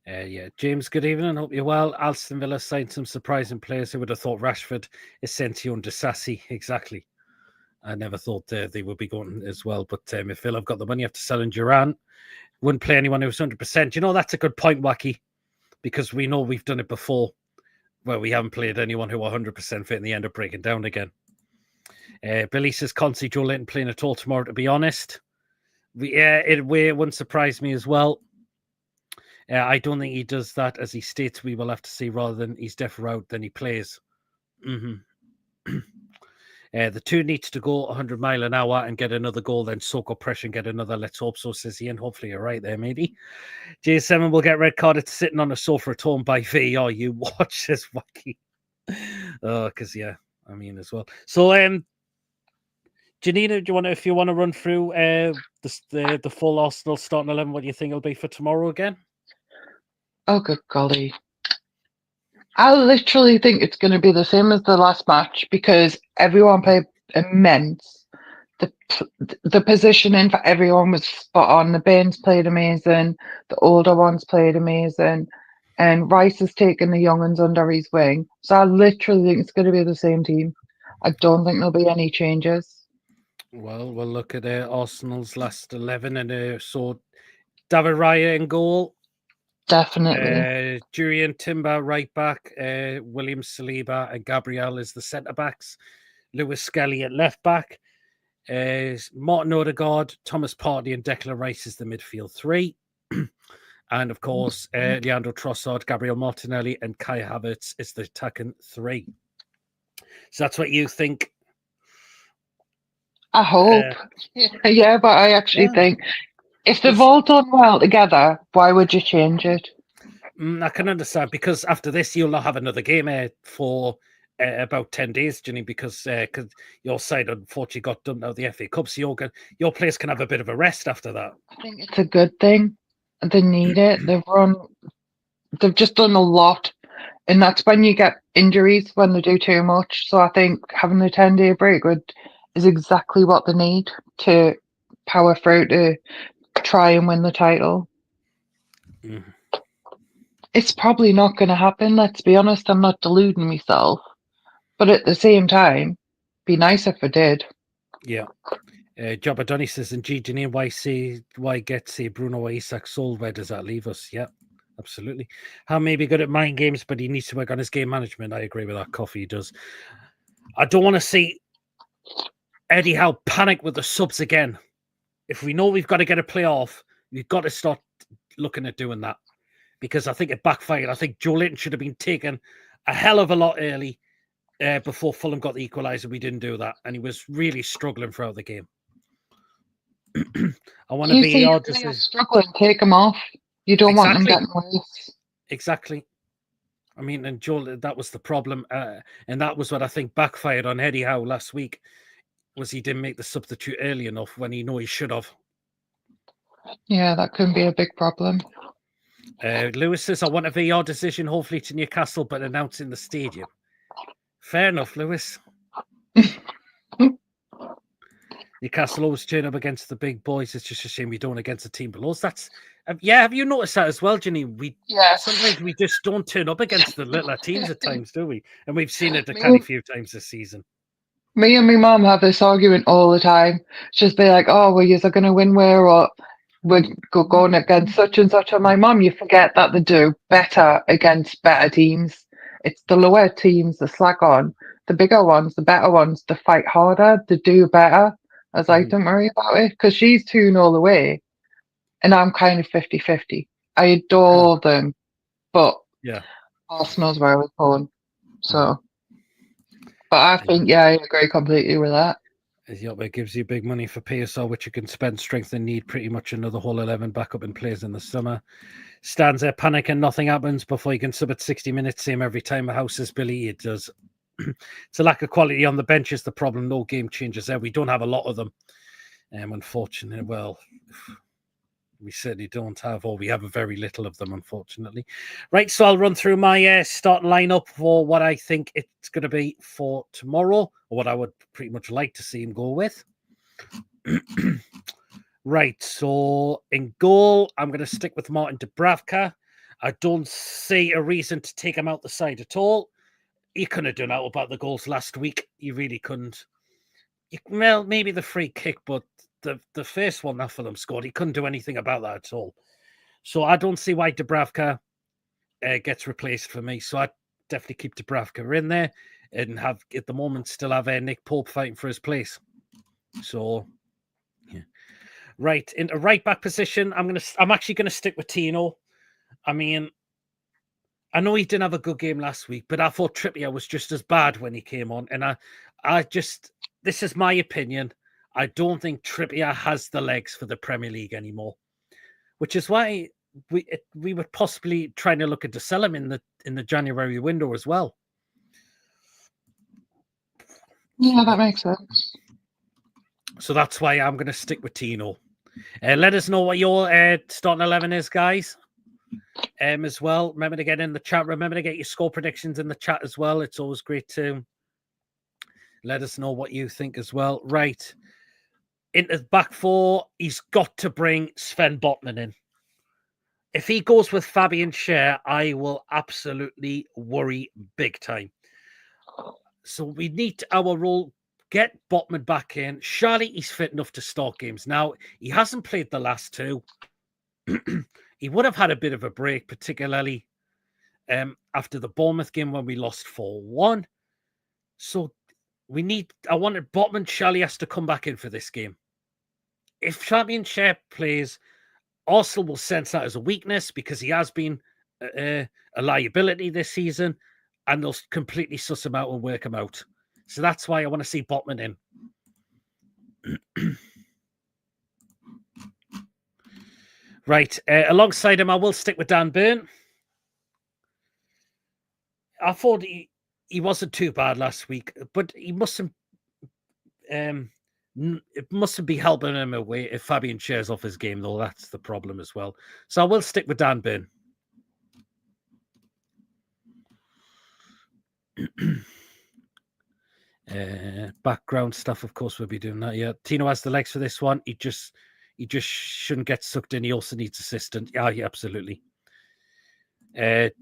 [SPEAKER 1] Yeah. James, good evening. Hope you're well. Aston Villa signed some surprising players. Who would have thought Rashford, Asensio and Disasi? Exactly. I never thought they would be going as well. But if Villa have got the money after selling Duran, wouldn't play anyone who was 100%. You know, that's a good point, Wacky, because we know we've done it before where we haven't played anyone who are 100% fit and they end up breaking down again. Billy says, can't see Joe Linton playing at all tomorrow, to be honest. It wouldn't surprise me as well. I don't think he does that, as he states. We will have to see, rather than he's definitely out, then he plays. The two needs to go 100 mile an hour and get another goal, then soak up pressure and get another. Let's hope so, says Ian. Hopefully you're right there, maybe. J7 will get red carded sitting on a sofa at home by VAR. You watch this, Wacky. Because, I mean, as well. So, Janina, if you want to run through the full Arsenal starting 11, what do you think it'll be for tomorrow again?
[SPEAKER 2] Oh, good golly. I literally think it's going to be the same as the last match because everyone played immense. The positioning for everyone was spot on. The Baines played amazing. The older ones played amazing. And Rice has taken the young ones under his wing. So I literally think it's going to be the same team. I don't think there'll be any changes.
[SPEAKER 1] Well, we'll look at Arsenal's last 11. And so David Raya in goal.
[SPEAKER 2] Definitely.
[SPEAKER 1] Jurriën Timber right back, William Saliba and Gabriel is the centre backs, Lewis Skelly at left back, Martin Odegaard, Thomas Partey and Declan Rice is the midfield three, and of course Leandro Trossard, Gabriel Martinelli and Kai Havertz is the attacking three. So that's what you think?
[SPEAKER 2] I hope. Yeah, but I actually think if they've all done well together, why would you change it?
[SPEAKER 1] I can understand, because after this, you'll not have another game for about 10 days, Ginny, because your side unfortunately got dumped out of the FA Cup, so your players can have a bit of a rest after that.
[SPEAKER 2] I think it's a good thing. They need it. They've just done a lot, and that's when you get injuries, when they do too much. So I think having the 10-day break is exactly what they need to power through to try and win the title. It's probably not going to happen, let's be honest. I'm not deluding myself. But at the same time, be nice if it did.
[SPEAKER 1] Yeah. Jabba says, and G, why get Bruno Isak sold? Where does that leave us? Yeah, absolutely. How may be good at mind games, but he needs to work on his game management. I agree with that. Coffee does. I don't want to see Eddie Howe panic with the subs again. If we know we've got to get a playoff, we've got to start looking at doing that, because I think it backfired. I think Joe Linton should have been taken a hell of a lot early before Fulham got the equaliser. We didn't do that, and he was really struggling throughout the game. I want to be
[SPEAKER 2] struggling. Take him off. You don't want them getting worse.
[SPEAKER 1] Exactly. I mean, and Joel, that was the problem, and that was what I think backfired on Eddie Howe last week. Was he didn't make the substitute early enough when he knew he should have.
[SPEAKER 2] Yeah, that could be a big problem.
[SPEAKER 1] Lewis says, I want a VR decision, hopefully to Newcastle, but announced in the stadium. Fair enough, Lewis. Newcastle always turn up against the big boys. It's just a shame we don't against a team below us. Have you noticed that as well, Ginny? Sometimes we just don't turn up against the littler teams at times, do we? And we've seen it a few times this season.
[SPEAKER 2] Me and my mum have this argument all the time. She'll be like, oh, well, you're going to win where or we're going against such and such. And my mum, you forget that they do better against better teams. It's the lower teams that slack on. The bigger ones, the better ones, they fight harder, they do better. I was like, don't worry about it, because she's 2-0 away. And I'm kind of 50-50. I adore them, but
[SPEAKER 1] yeah,
[SPEAKER 2] Arsenal's where I was born. So, but I think, I agree completely with that.
[SPEAKER 1] It gives you big money for PSL, which you can spend strength and need pretty much another whole 11 backup in players in the summer. Stands there, panic, and nothing happens before you can sub at 60 minutes. Same every time a house is Billy. It does. It's a lack of quality on the bench is the problem. No game changers there. We don't have a lot of them. Unfortunately, well, we certainly don't have, or we have a very little of them, unfortunately. Right, so I'll run through my starting lineup for what I think it's going to be for tomorrow, or what I would pretty much like to see him go with. Right, so in goal, I'm going to stick with Martin Dubravka. I don't see a reason to take him out the side at all. He couldn't have done out about the goals last week. He really couldn't. Well, maybe the free kick, but the first one that Fulham scored, he couldn't do anything about that at all. So I don't see why Dubravka gets replaced for me. So I definitely keep Dubravka in there and have, at the moment, still have Nick Pope fighting for his place. So, yeah. Right, into right back position, I'm actually gonna stick with Tino. I mean, I know he didn't have a good game last week, but I thought Trippier was just as bad when he came on. And this is my opinion. I don't think Trippier has the legs for the Premier League anymore, which is why we were possibly trying to look at to sell him in the January window as well.
[SPEAKER 2] Yeah, that makes sense.
[SPEAKER 1] So that's why I'm going to stick with Tino. Let us know what your starting 11 is, guys. As well, remember to get in the chat. Remember to get your score predictions in the chat as well. It's always great to let us know what you think as well. Right. Into the back four, he's got to bring Sven Botman in. If he goes with Fabian Schär, I will absolutely worry big time. So we need our role. Get Botman back in. Surely he's fit enough to start games. Now, he hasn't played the last two. He would have had a bit of a break, particularly after the Bournemouth game when we lost 4-1. So I wanted Botman. Charlie has to come back in for this game. If Fabian Schär plays, Arsenal will sense that as a weakness because he has been a liability this season, and they'll completely suss him out and work him out. So that's why I want to see Botman in. Right. Alongside him, I will stick with Dan Burn. I thought he wasn't too bad last week, but he mustn't. It mustn't be helping him away if Fabian Schär's off his game, though. That's the problem as well. So I will stick with Dan Burn. Background stuff, of course, we'll be doing that. Yeah, Tino has the legs for this one. He just shouldn't get sucked in. He also needs assistance. Yeah, absolutely.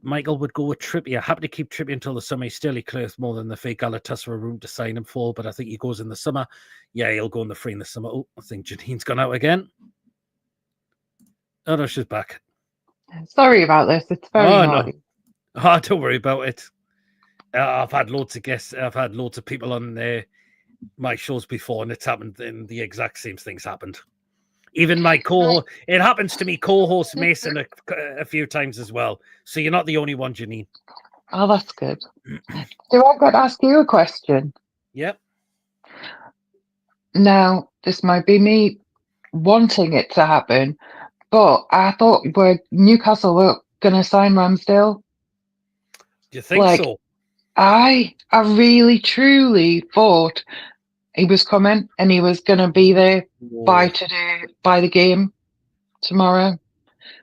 [SPEAKER 1] Michael would go with Trippier. Happy to keep Trippier until the summer. He's still clears more than the fake Galatasaray room to sign him for, but I think he goes in the summer. Yeah, he'll go in the free in the summer. Oh, I think Janine's gone out again. Oh no, she's back.
[SPEAKER 2] Sorry about this. It's very naughty.
[SPEAKER 1] No. Oh, don't worry about it. I've had loads of guests. I've had loads of people on my shows before, and it's happened. And the exact same things happened. Even my it happens to me co-host Mason a few times as well. So you're not the only one, Janine.
[SPEAKER 2] Oh, that's good. Do I got to ask you a question?
[SPEAKER 1] Yep.
[SPEAKER 2] Now, this might be me wanting it to happen, but I thought Newcastle were going to sign Ramsdale.
[SPEAKER 1] Do you think so?
[SPEAKER 2] I really, truly thought he was coming and he was going to be there by the game tomorrow,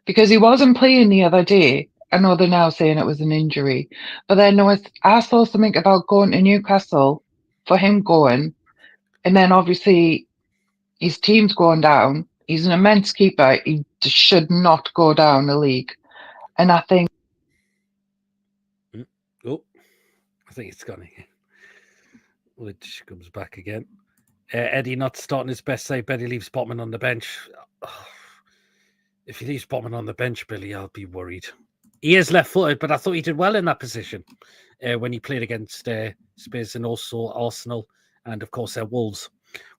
[SPEAKER 2] because he wasn't playing the other day. I know they're now saying it was an injury, but then I saw something about going to Newcastle for him going, and then obviously his team's going down. He's an immense keeper. He should not go down the league, and I think.
[SPEAKER 1] Oh, I think it's gone again. Which comes back again. Eddie not starting his best side, but he leaves Botman on the bench. Oh, If he leaves Botman on the bench, Billy, I'll be worried. He is left-footed, but I thought he did well in that position when he played against Spurs and also Arsenal and, of course, Wolves.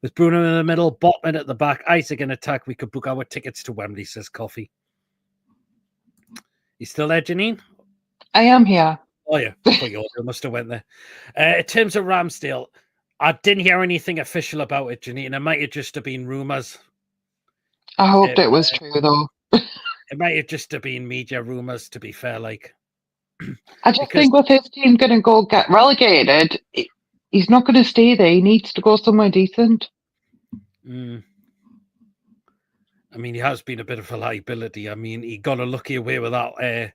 [SPEAKER 1] With Bruno in the middle, Botman at the back, Isaac in attack, we could book our tickets to Wembley, says Coffee. You still there, Janine?
[SPEAKER 2] I am here.
[SPEAKER 1] Oh, yeah. I thought you must have went there. In terms of Ramsdale, I didn't hear anything official about it, Janine. It might have just have been rumours.
[SPEAKER 2] I hoped it was true, though.
[SPEAKER 1] It might have just have been media rumours, to be fair.
[SPEAKER 2] I just think with his team going to go get relegated, he's not going to stay there. He needs to go somewhere decent.
[SPEAKER 1] I mean, he has been a bit of a liability. I mean, he got a lucky away with that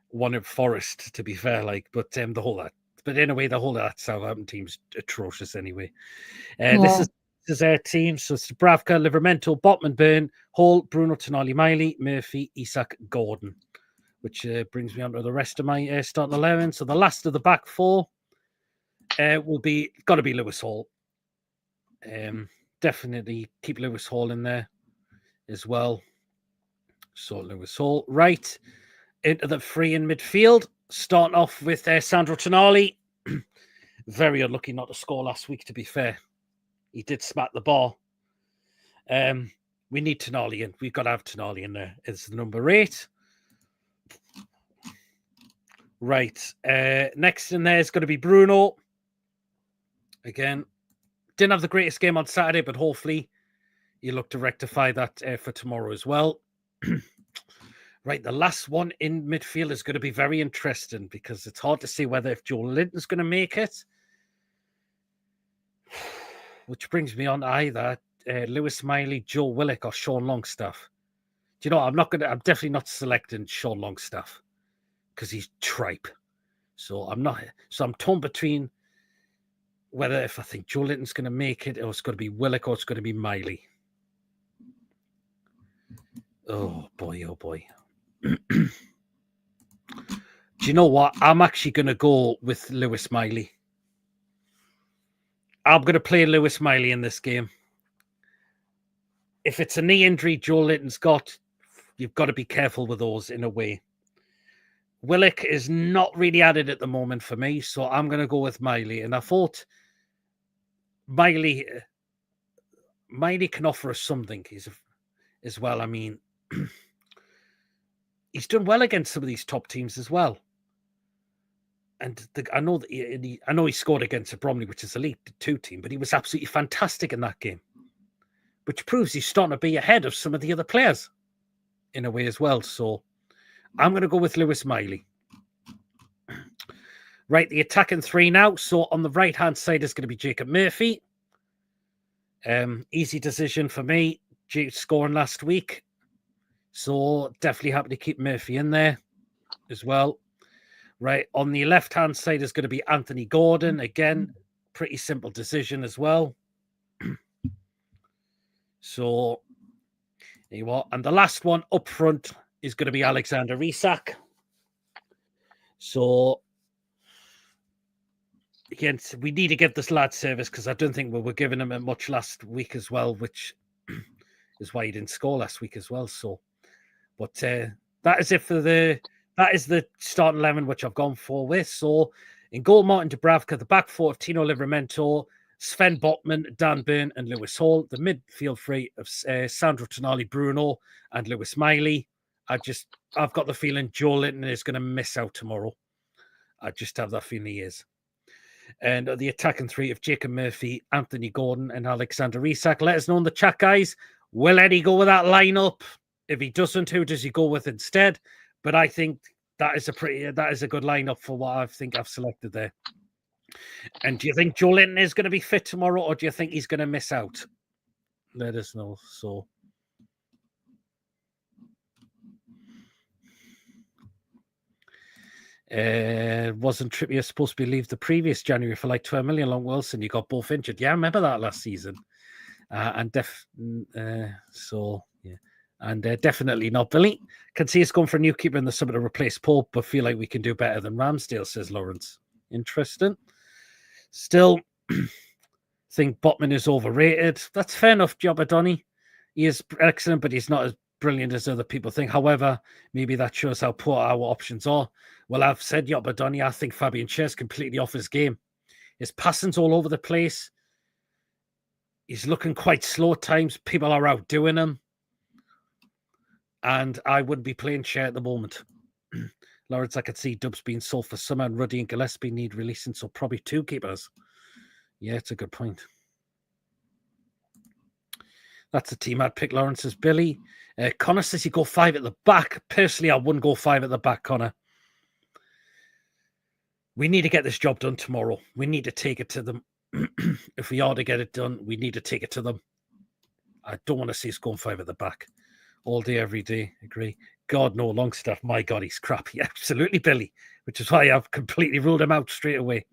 [SPEAKER 1] one at Forest, to be fair. But the whole of that Southampton team's atrocious anyway. This is their team. So it's Dubravka, Livramento, Botman, Byrne, Hall, Bruno, Tonali, Miley, Murphy, Isak, Gordon. Which brings me on to the rest of my starting 11. So the last of the back four will be got to be Lewis Hall. Definitely keep Lewis Hall in there as well. So Lewis Hall right into the free in midfield. Starting off with Sandro Tonali. Very unlucky not to score last week, to be fair. He did smack the ball. We need Tonali in. We've got to have Tonali in there. It's the number 8. Right. Next in there is going to be Bruno. Again, didn't have the greatest game on Saturday, but hopefully you look to rectify that for tomorrow as well. Right. The last one in midfield is going to be very interesting because it's hard to see whether if Joe Linton's going to make it. Which brings me on to either Lewis Miley, Joe Willock, or Sean Longstaff. Do you know what? I'm definitely not selecting Sean Longstaff because he's tripe. So I'm torn between whether if I think Joe Linton's going to make it or it's going to be Willock or it's going to be Miley. Oh boy. Do you know what? I'm actually going to go with Lewis Miley. I'm going to play Lewis Miley in this game. If it's a knee injury Joe Linton's got, you've got to be careful with those in a way. Willock is not really at it at the moment for me, so I'm going to go with Miley. And I thought Miley can offer us something as well. I mean, he's done well against some of these top teams as well. And I know he scored against a Bromley, which is a League 2 team, but he was absolutely fantastic in that game, which proves he's starting to be ahead of some of the other players in a way as well. So I'm going to go with Lewis Miley. Right, the attacking 3 now. So on the right-hand side is going to be Jacob Murphy. Easy decision for me. Scoring last week. So definitely happy to keep Murphy in there as well. Right, on the left-hand side is going to be Anthony Gordon. Again, pretty simple decision as well. So, there you are. And the last one up front is going to be Alexander Isak. So, again, we need to give this lad service because I don't think we were giving him much last week as well, which is why he didn't score last week as well. So, but that is it for that is the starting 11 which I've gone for with. So, in goal, Martin Dubravka, the back 4 of Tino Livramento, Sven Botman, Dan Byrne, and Lewis Hall. The midfield 3 of Sandro Tonali, Bruno, and Lewis Miley. I've got the feeling Joe Linton is going to miss out tomorrow. I just have that feeling he is. And the attacking 3 of Jacob Murphy, Anthony Gordon, and Alexander Isak. Let us know in the chat, guys. Will Eddie go with that lineup? If he doesn't, who does he go with instead? But I think that is a good lineup for what I think I've selected there. And do you think Joe Linton is going to be fit tomorrow, or do you think he's going to miss out? Let us know. So, wasn't Trippier supposed to be leave the previous January for like 12 million? Long Wilson, you got both injured. Yeah, I remember that last season. Definitely not. Billy can see us going for a new keeper in the summer to replace Pope, but feel like we can do better than Ramsdale, says Lawrence. Interesting. Still think Botman is overrated. That's fair enough, Jobber Donny. He is excellent, but he's not as brilliant as other people think. However, maybe that shows how poor our options are. Well, I've said Yoppadoni. I think Fabian Schär's completely off his game. His passing's all over the place. He's looking quite slow at times. People are outdoing him. And I wouldn't be playing Schär at the moment. Lawrence, I could see Dubs being sold for summer and Ruddy and Gillespie need releasing, so probably 2 keepers. Yeah, it's a good point. That's a team I'd pick. Lawrence says Billy. Connor says you go 5 at the back. Personally, I wouldn't go 5 at the back, Connor. We need to get this job done tomorrow. We need to take it to them. If we are to get it done, we need to take it to them. I don't want to see us going 5 at the back. All day, every day. Agree. God, no, Longstaff. My God, he's crap. Yeah, absolutely, Billy. Which is why I've completely ruled him out straight away.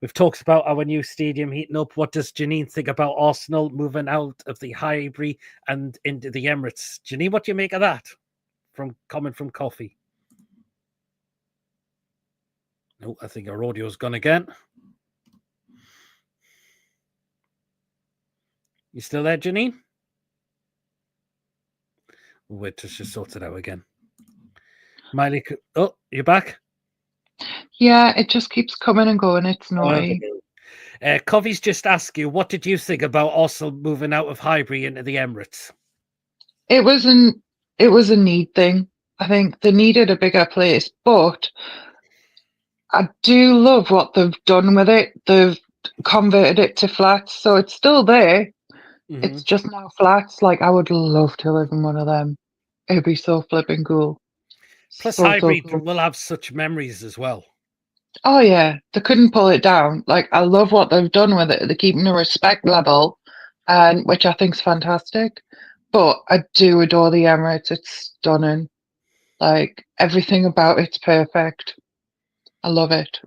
[SPEAKER 1] We've talked about our new stadium heating up. What does Janine think about Arsenal moving out of the Highbury and into the Emirates? Janine, what do you make of that? Coming from Coffee. No, I think our audio's gone again. You still there, Janine? We'll wait till she sorts it out again. Miley, oh, you're back?
[SPEAKER 2] Yeah, it just keeps coming and going. It's naughty.
[SPEAKER 1] Covey's just asked you, what did you think about Arsenal moving out of Highbury into the Emirates?
[SPEAKER 2] It was a need thing. I think they needed a bigger place, but I do love what they've done with it. They've converted it to flats, so it's still there.
[SPEAKER 1] Mm-hmm.
[SPEAKER 2] It's just now flats. Like, I would love to live in one of them. It'd be so flipping cool.
[SPEAKER 1] Plus,
[SPEAKER 2] so
[SPEAKER 1] Highbury
[SPEAKER 2] cool.
[SPEAKER 1] will have such memories as well.
[SPEAKER 2] Oh yeah, they couldn't pull it down. Like, I love what they've done with it. They're keeping the respect level, and which I think's fantastic. But I do adore the Emirates. It's stunning. Like, everything about it's perfect. I love it.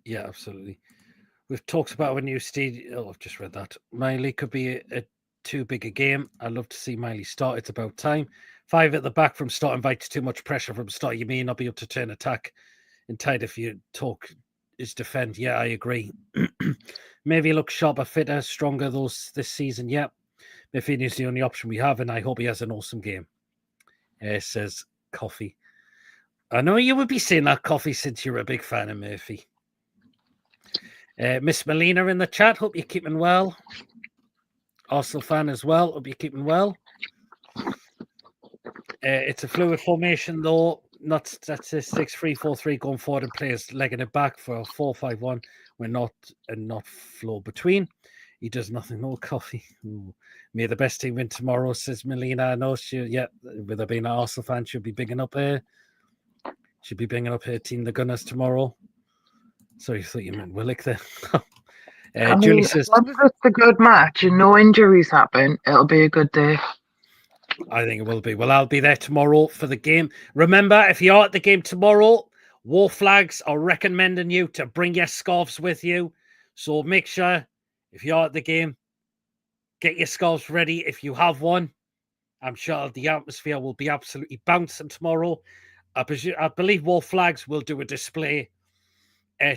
[SPEAKER 1] Yeah, absolutely. We've talked about a new stadium. Oh, I've just read that. Miley could be a too big a game. I'd love to see Miley start. It's about time. 5 at the back from start invites too much pressure from start. You may not be able to turn attack in tight if you talk is defend. Yeah, I agree. Maybe look sharper, fitter, stronger this season. Yeah. Mifini's the only option we have, and I hope he has an awesome game. Says Coffee. I know you would be saying that, Coffee, since you're a big fan of Murphy. Miss Melina in the chat. Hope you're keeping well. Arsenal fan as well. Hope you're keeping well. It's a fluid formation, though. Not statistics. 3-4-3 going forward and players legging it back for a 4-5-1. We're not flow between. He does nothing. No Coffee. Ooh. May the best team win tomorrow, says Melina. I know with her being an Arsenal fan, she'll be bigging up her. She'll be bringing up her team, the Gunners, tomorrow. Sorry, I thought you meant Willick there. Julie says,
[SPEAKER 2] as long as it's a good match and no injuries happen, it'll be a good day.
[SPEAKER 1] I think it will be. Well, I'll be there tomorrow for the game. Remember, if you are at the game tomorrow, War Flags are recommending you to bring your scarves with you. So make sure, if you are at the game, get your scarves ready if you have one. I'm sure the atmosphere will be absolutely bouncing tomorrow. I believe War Flags will do a display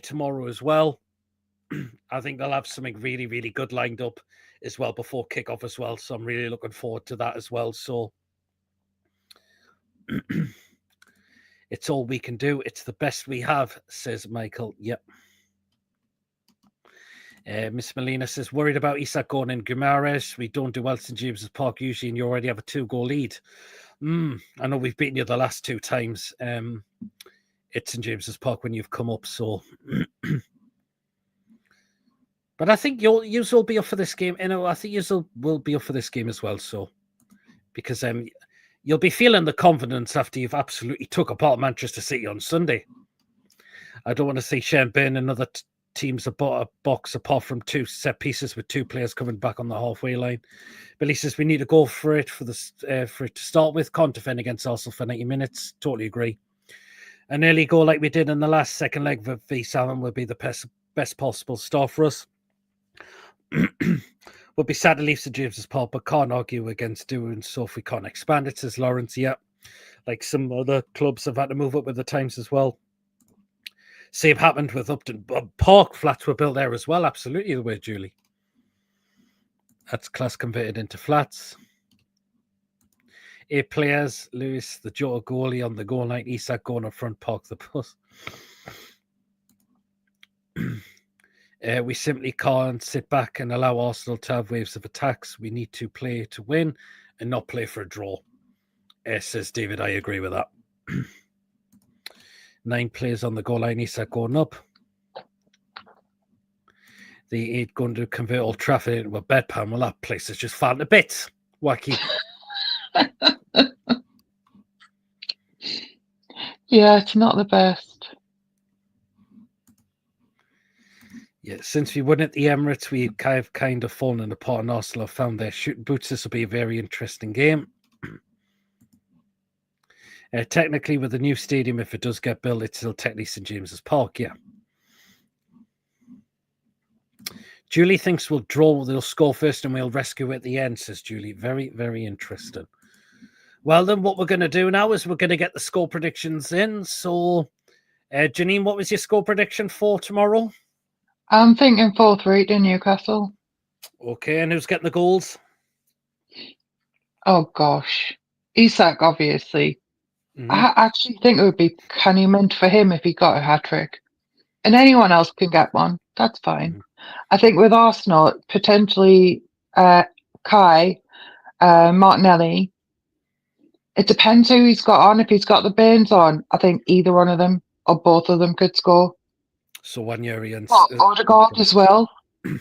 [SPEAKER 1] tomorrow as well. I think they'll have something really, really good lined up as well before kickoff as well. So I'm really looking forward to that as well. So it's all we can do. It's the best we have, says Michael. Yep. Miss Melina says, worried about Isak going in Guimaraes. We don't do well at St. James's Park usually, and you already have a 2-goal lead. I know we've beaten you the last 2 times. It's St. James's Park when you've come up, so... But I think you'll be up for this game. You know, I think you will be up for this game as well, so... Because you'll be feeling the confidence after you've absolutely took apart Manchester City on Sunday. I don't want to see Shane burn another teams a box apart from 2 set pieces with 2 players coming back on the halfway line. Billy says we need to go for it for it to start with. Can't defend against Arsenal for 90 minutes. Totally agree. An early goal like we did in the last second leg for v Salmon would be the best possible start for us. Would be sad to leave St. James's Park, but can't argue against doing so if we can't expand it, says Lawrence. Yeah, like some other clubs have had to move up with the times as well. Same happened with Upton Park. Flats were built there as well. Absolutely the way, Julie. That's class converted into flats. 8 players. Lewis, the Jota goalie on the goal line. Isak going up front, park the bus. We simply can't sit back and allow Arsenal to have waves of attacks. We need to play to win and not play for a draw. Says David, I agree with that. 9 players on the goal line. Isak going up. The 8 going to convert Old Trafford into a bedpan. Well, that place is just falling to bits. Wacky.
[SPEAKER 2] Yeah, it's not the best.
[SPEAKER 1] Yeah, since we won at the Emirates, we kind of fallen apart, and Arsenal have found their shooting boots. This will be a very interesting game. Technically, with the new stadium, if it does get built, it's still technically St James's Park, yeah. Julie thinks we'll draw, they'll score first and we'll rescue at the end, says Julie. Very, very interesting. Well, then what we're going to do now is we're going to get the score predictions in. So, Janine, what was your score prediction for tomorrow?
[SPEAKER 2] I'm thinking 4-3 to Newcastle.
[SPEAKER 1] Okay, and who's getting the goals?
[SPEAKER 2] Oh, gosh. Isak, obviously.
[SPEAKER 1] Mm-hmm.
[SPEAKER 2] I actually think it would be monument for him if he got a hat-trick. And anyone else can get one. That's fine. Mm-hmm. I think with Arsenal, potentially Kai, Martinelli, it depends who he's got on. If he's got the Burns on, I think either one of them or both of them could score.
[SPEAKER 1] So Wanyeri and
[SPEAKER 2] Odegaard as well.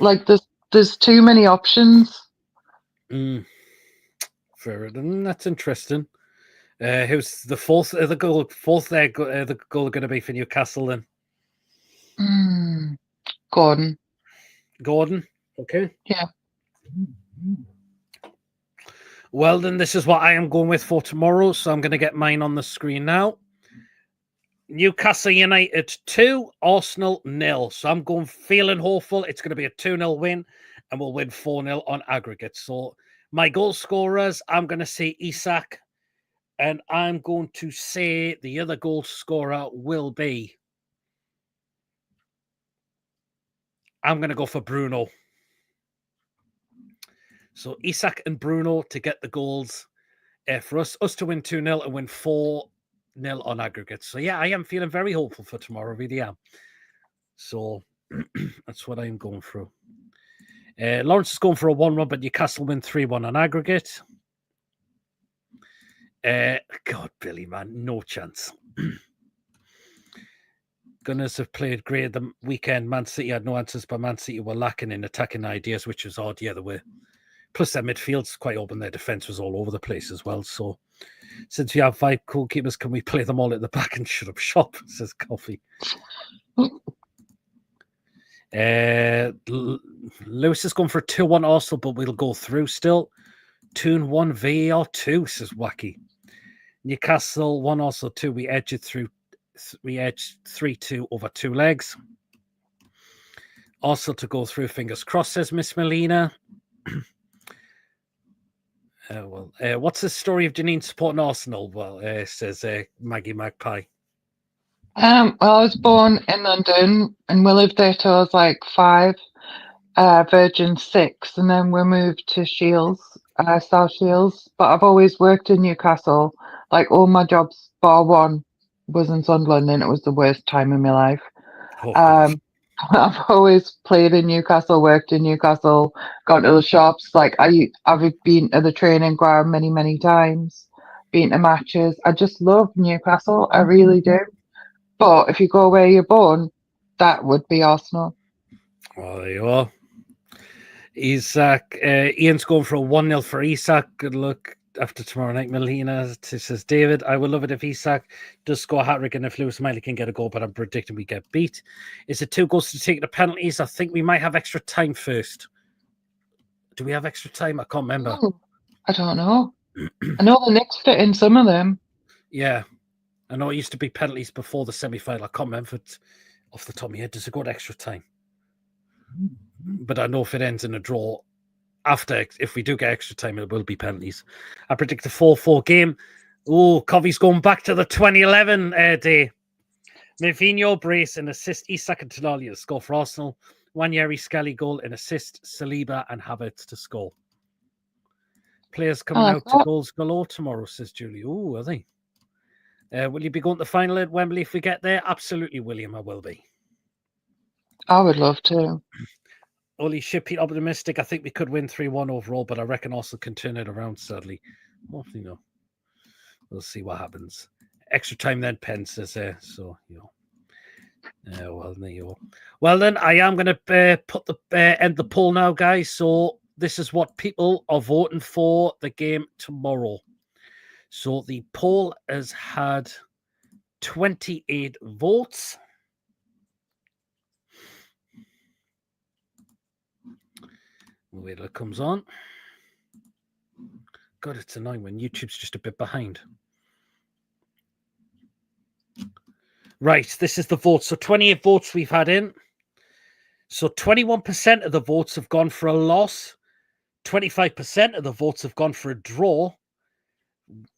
[SPEAKER 2] Like there's too many options.
[SPEAKER 1] Fair enough. That's interesting. Who's the fourth? The goal going to be for Newcastle then?
[SPEAKER 2] Gordon.
[SPEAKER 1] Okay.
[SPEAKER 2] Yeah.
[SPEAKER 1] Well, then this is what I am going with for tomorrow. So I'm going to get mine on the screen now. Newcastle United 2, Arsenal 0. So I'm going feeling hopeful. It's going to be a 2-0 win and we'll win 4-0 on aggregate. So my goal scorers, I'm going to say Isak. And I'm going to say the other goal scorer will be... I'm going to go for Bruno. So Isak and Bruno to get the goals for us to win 2-0 and win 4-0 on aggregate. So yeah, I am feeling very hopeful for tomorrow, really am. So that's what I'm going through. Lawrence is going for a 1-1, but Newcastle win 3-1 on aggregate. God, Billy, man, no chance. Gunners have played great the weekend. Man City had no answers, but Man City were lacking in attacking ideas, which was odd. Yeah, they were. Plus, their midfield's quite open. Their defence was all over the place as well. So, since we have 5 goalkeepers, can we play them all at the back and shut up shop? Says Coffee. Lewis is going for a 2-1 Arsenal, but we'll go through still. 2-1 VAR 2, says Wacky. Newcastle 1 Arsenal 2. We edged it through. We edged 3-2 over 2 legs. Arsenal to go through. Fingers crossed, says Miss Melina. What's the story of Janine supporting Arsenal? Well, says Maggie Magpie.
[SPEAKER 2] Well, I was born in London and we lived there till I was like 5, Virgin 6, and then we moved to Shields, South Shields. But I've always worked in Newcastle. Like all my jobs, bar one, was in Sunderland, and it was the worst time in my life. I've always played in Newcastle, worked in Newcastle, gone to the shops. Like I've been to the training ground many, many times, been to matches. I just love Newcastle. I really do. But if you go where you're born, that would be Arsenal.
[SPEAKER 1] Well, there you are. Isak, Ian's going for a 1-0 for Isak. Good luck after tomorrow night, Melina. Says David, I would love it if Isak does score a hat-trick and if Lewis Miley can get a goal, but I'm predicting we get beat. Is it 2 goals to take the penalties? I think we might have extra time first. Do we have extra time? I can't remember.
[SPEAKER 2] Oh, I don't know. I know the Knicks fit in some of them.
[SPEAKER 1] Yeah. I know it used to be penalties before the semi-final. I can't remember it off the top of my head. Does it go to extra time? But I know if it ends in a draw, if we do get extra time, it will be penalties. I predict a 4-4 game. Oh, Covey's going back to the 2011 day. Mourinho brace and assist Isak and Tonali to score for Arsenal. Wanyeri Skelly goal and assist Saliba and Havertz to score. Players coming out to goals galore tomorrow, says Julie. Oh, are they? Will you be going to the final at Wembley if we get there? Absolutely, William, I will be.
[SPEAKER 2] I would love to.
[SPEAKER 1] Holy shit, Pete, optimistic. I think we could win 3-1 overall, but I reckon Arsenal can turn it around, sadly. Well, we'll see what happens. Extra time then, Penn says so, well, there you go. Well, then, I am going to put the end the poll now, guys. So this is what people are voting for the game tomorrow. So the poll has had 28 votes. Wait till it comes on. God, it's annoying when YouTube's just a bit behind. Right, this is the vote. So 28 votes we've had in. So 21% of the votes have gone for a loss. 25% of the votes have gone for a draw.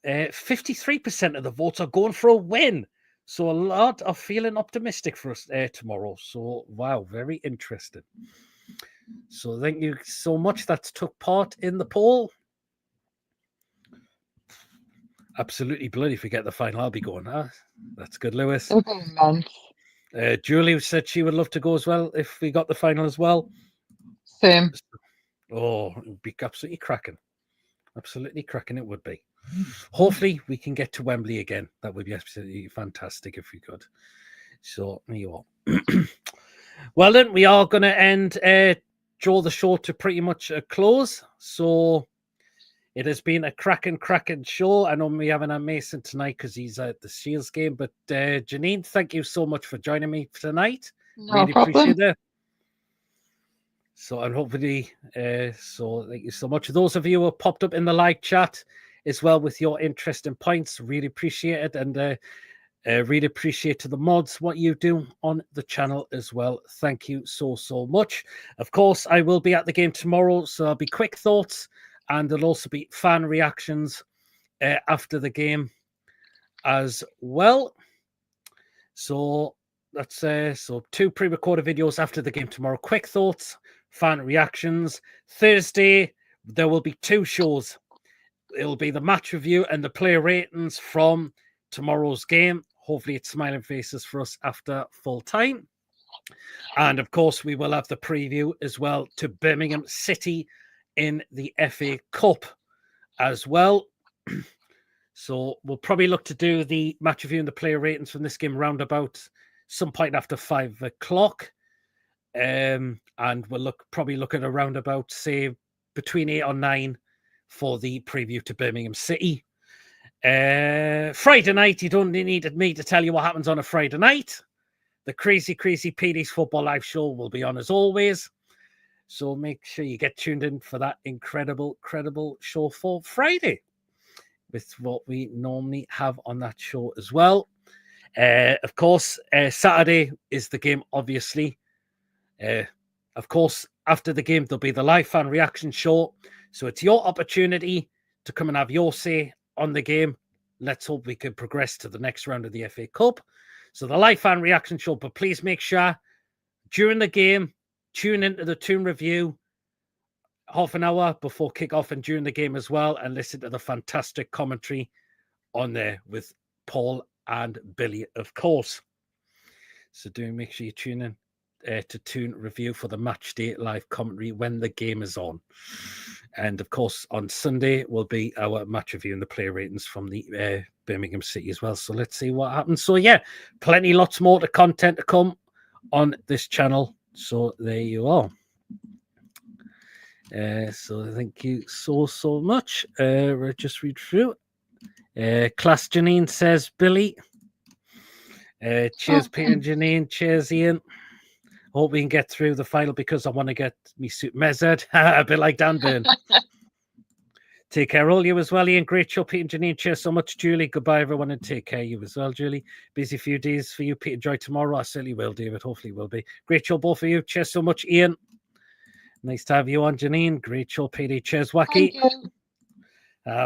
[SPEAKER 1] 53% of the votes are going for a win. So a lot are feeling optimistic for us tomorrow. So, wow, very interesting. So thank you so much that took part in the poll. Absolutely bloody if we get the final, I'll be going. That's good, Lewis. Julie said she would love to go as well if we got the final as well.
[SPEAKER 2] Same.
[SPEAKER 1] Oh, it would be absolutely cracking. Absolutely cracking it would be. Hopefully we can get to Wembley again. That would be absolutely fantastic if we could. So there you are. Well then, we are going to end draw the show to pretty much a close. So it has been a cracking show. I know we haven't had Mason tonight because he's at the Shields game. But Janine, thank you so much for joining me tonight.
[SPEAKER 2] No
[SPEAKER 1] really
[SPEAKER 2] problem.
[SPEAKER 1] Appreciate it. So, and hopefully, so thank you so much. Those of you who have popped up in the live chat as well with your interesting points, really appreciate it. And really appreciate to the mods what you do on the channel as well. Thank you so much. Of course, I will be at the game tomorrow, so there'll be quick thoughts and there'll also be fan reactions after the game as well. So that's so 2 pre-recorded videos after the game tomorrow. Quick thoughts, fan reactions. Thursday, there will be 2 shows. It'll be the match review and the player ratings from tomorrow's game. Hopefully it's smiling faces for us after full time. And of course, we will have the preview as well to Birmingham City in the FA Cup as well. So we'll probably look to do the match review and the player ratings from this game round about some point after 5 o'clock. And we'll probably look at around about, say, between 8 or 9 for the preview to Birmingham City. Friday night, you don't need me to tell you what happens on a Friday night. The crazy PD's Football Live show will be on as always. So make sure you get tuned in for that incredible show for Friday with what we normally have on that show as well. Of course, Saturday is the game, obviously. Of course, after the game, there'll be the live fan reaction show. So it's your opportunity to come and have your say on the game. Let's hope we can progress to the next round of the FA Cup. So the live fan reaction show, but please make sure during the game, tune into the Toon Review half an hour before kickoff and during the game as well, and listen to the fantastic commentary on there with Paul and Billy, of course. So do make sure you tune in to Toon Review for the match day live commentary when the game is on. And of course, on Sunday will be our match review and the player ratings from the Birmingham City as well. So let's see what happens. So yeah, lots more content to come on this channel. So there you are. So thank you so much. We'll just read through. Class Janine says, Billy. Cheers, Peter and Janine. Cheers, Ian. Hope we can get through the final because I want to get me suit measured. A bit like Dan Byrne. Take care, all you as well, Ian. Great show, Pete and Janine. Cheers so much, Julie. Goodbye, everyone, and take care, you as well, Julie. Busy few days for you, Pete. Enjoy tomorrow. I certainly will, David. Hopefully will be. Great show, both of you. Cheers so much, Ian. Nice to have you on, Janine. Great show, PD. Cheers, Wacky.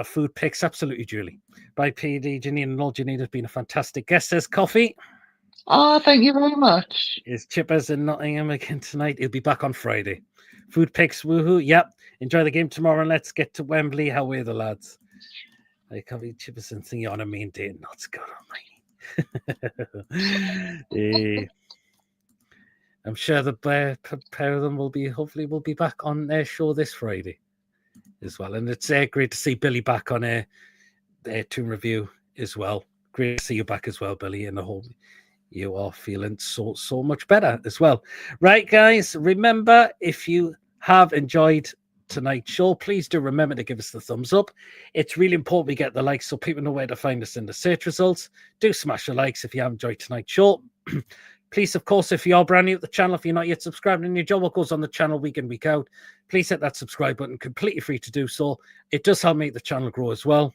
[SPEAKER 1] Food picks, absolutely, Julie. Bye, PD, Janine, and all Janine has been a fantastic guest. Says Coffee.
[SPEAKER 2] Oh, thank you very much.
[SPEAKER 1] Is Chippers in Nottingham again tonight? He'll be back on Friday. Food picks, woohoo. Yep. Enjoy the game tomorrow and let's get to Wembley. How are the lads? I can't be Chipperson thing on a main date. Not good on me. I'm sure the pair of them will be back on their show this Friday as well. And it's great to see Billy back on their Toon Review as well. Great to see you back as well, Billy, and I hope you are feeling so much better as well. Right, guys, remember, if you have enjoyed tonight's show, please do remember to give us the thumbs up. It's really important we get the likes so people know where to find us in the search results. Do smash the likes if you have enjoyed tonight's show. Please, of course, if you are brand new at the channel, if you're not yet subscribed and you enjoy what goes on the channel week in, week out, please hit that subscribe button, completely free to do so. It does help make the channel grow as well.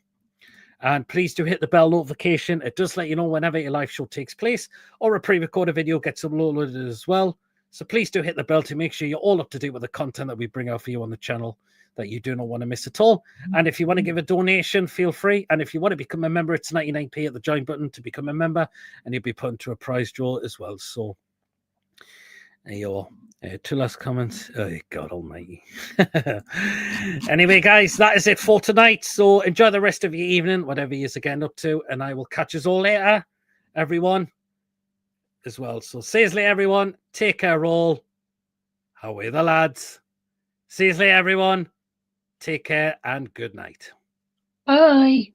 [SPEAKER 1] And please do hit the bell notification. It does let you know whenever your live show takes place or a pre-recorded video gets uploaded as well. So please do hit the bell to make sure you're all up to date with the content that we bring out for you on the channel that you do not want to miss at all. And if you want to give a donation, feel free. And if you want to become a member, it's 99p at the join button to become a member, and you'll be put into a prize draw as well. So there you are. Two last comments. Oh, God almighty. Anyway, guys, that is it for tonight. So enjoy the rest of your evening, whatever you're getting up to, and I will catch us all later, everyone, as well. So see you later, everyone. Take care, all. How are the lads? See you later, everyone. Take care and good night.
[SPEAKER 2] Bye.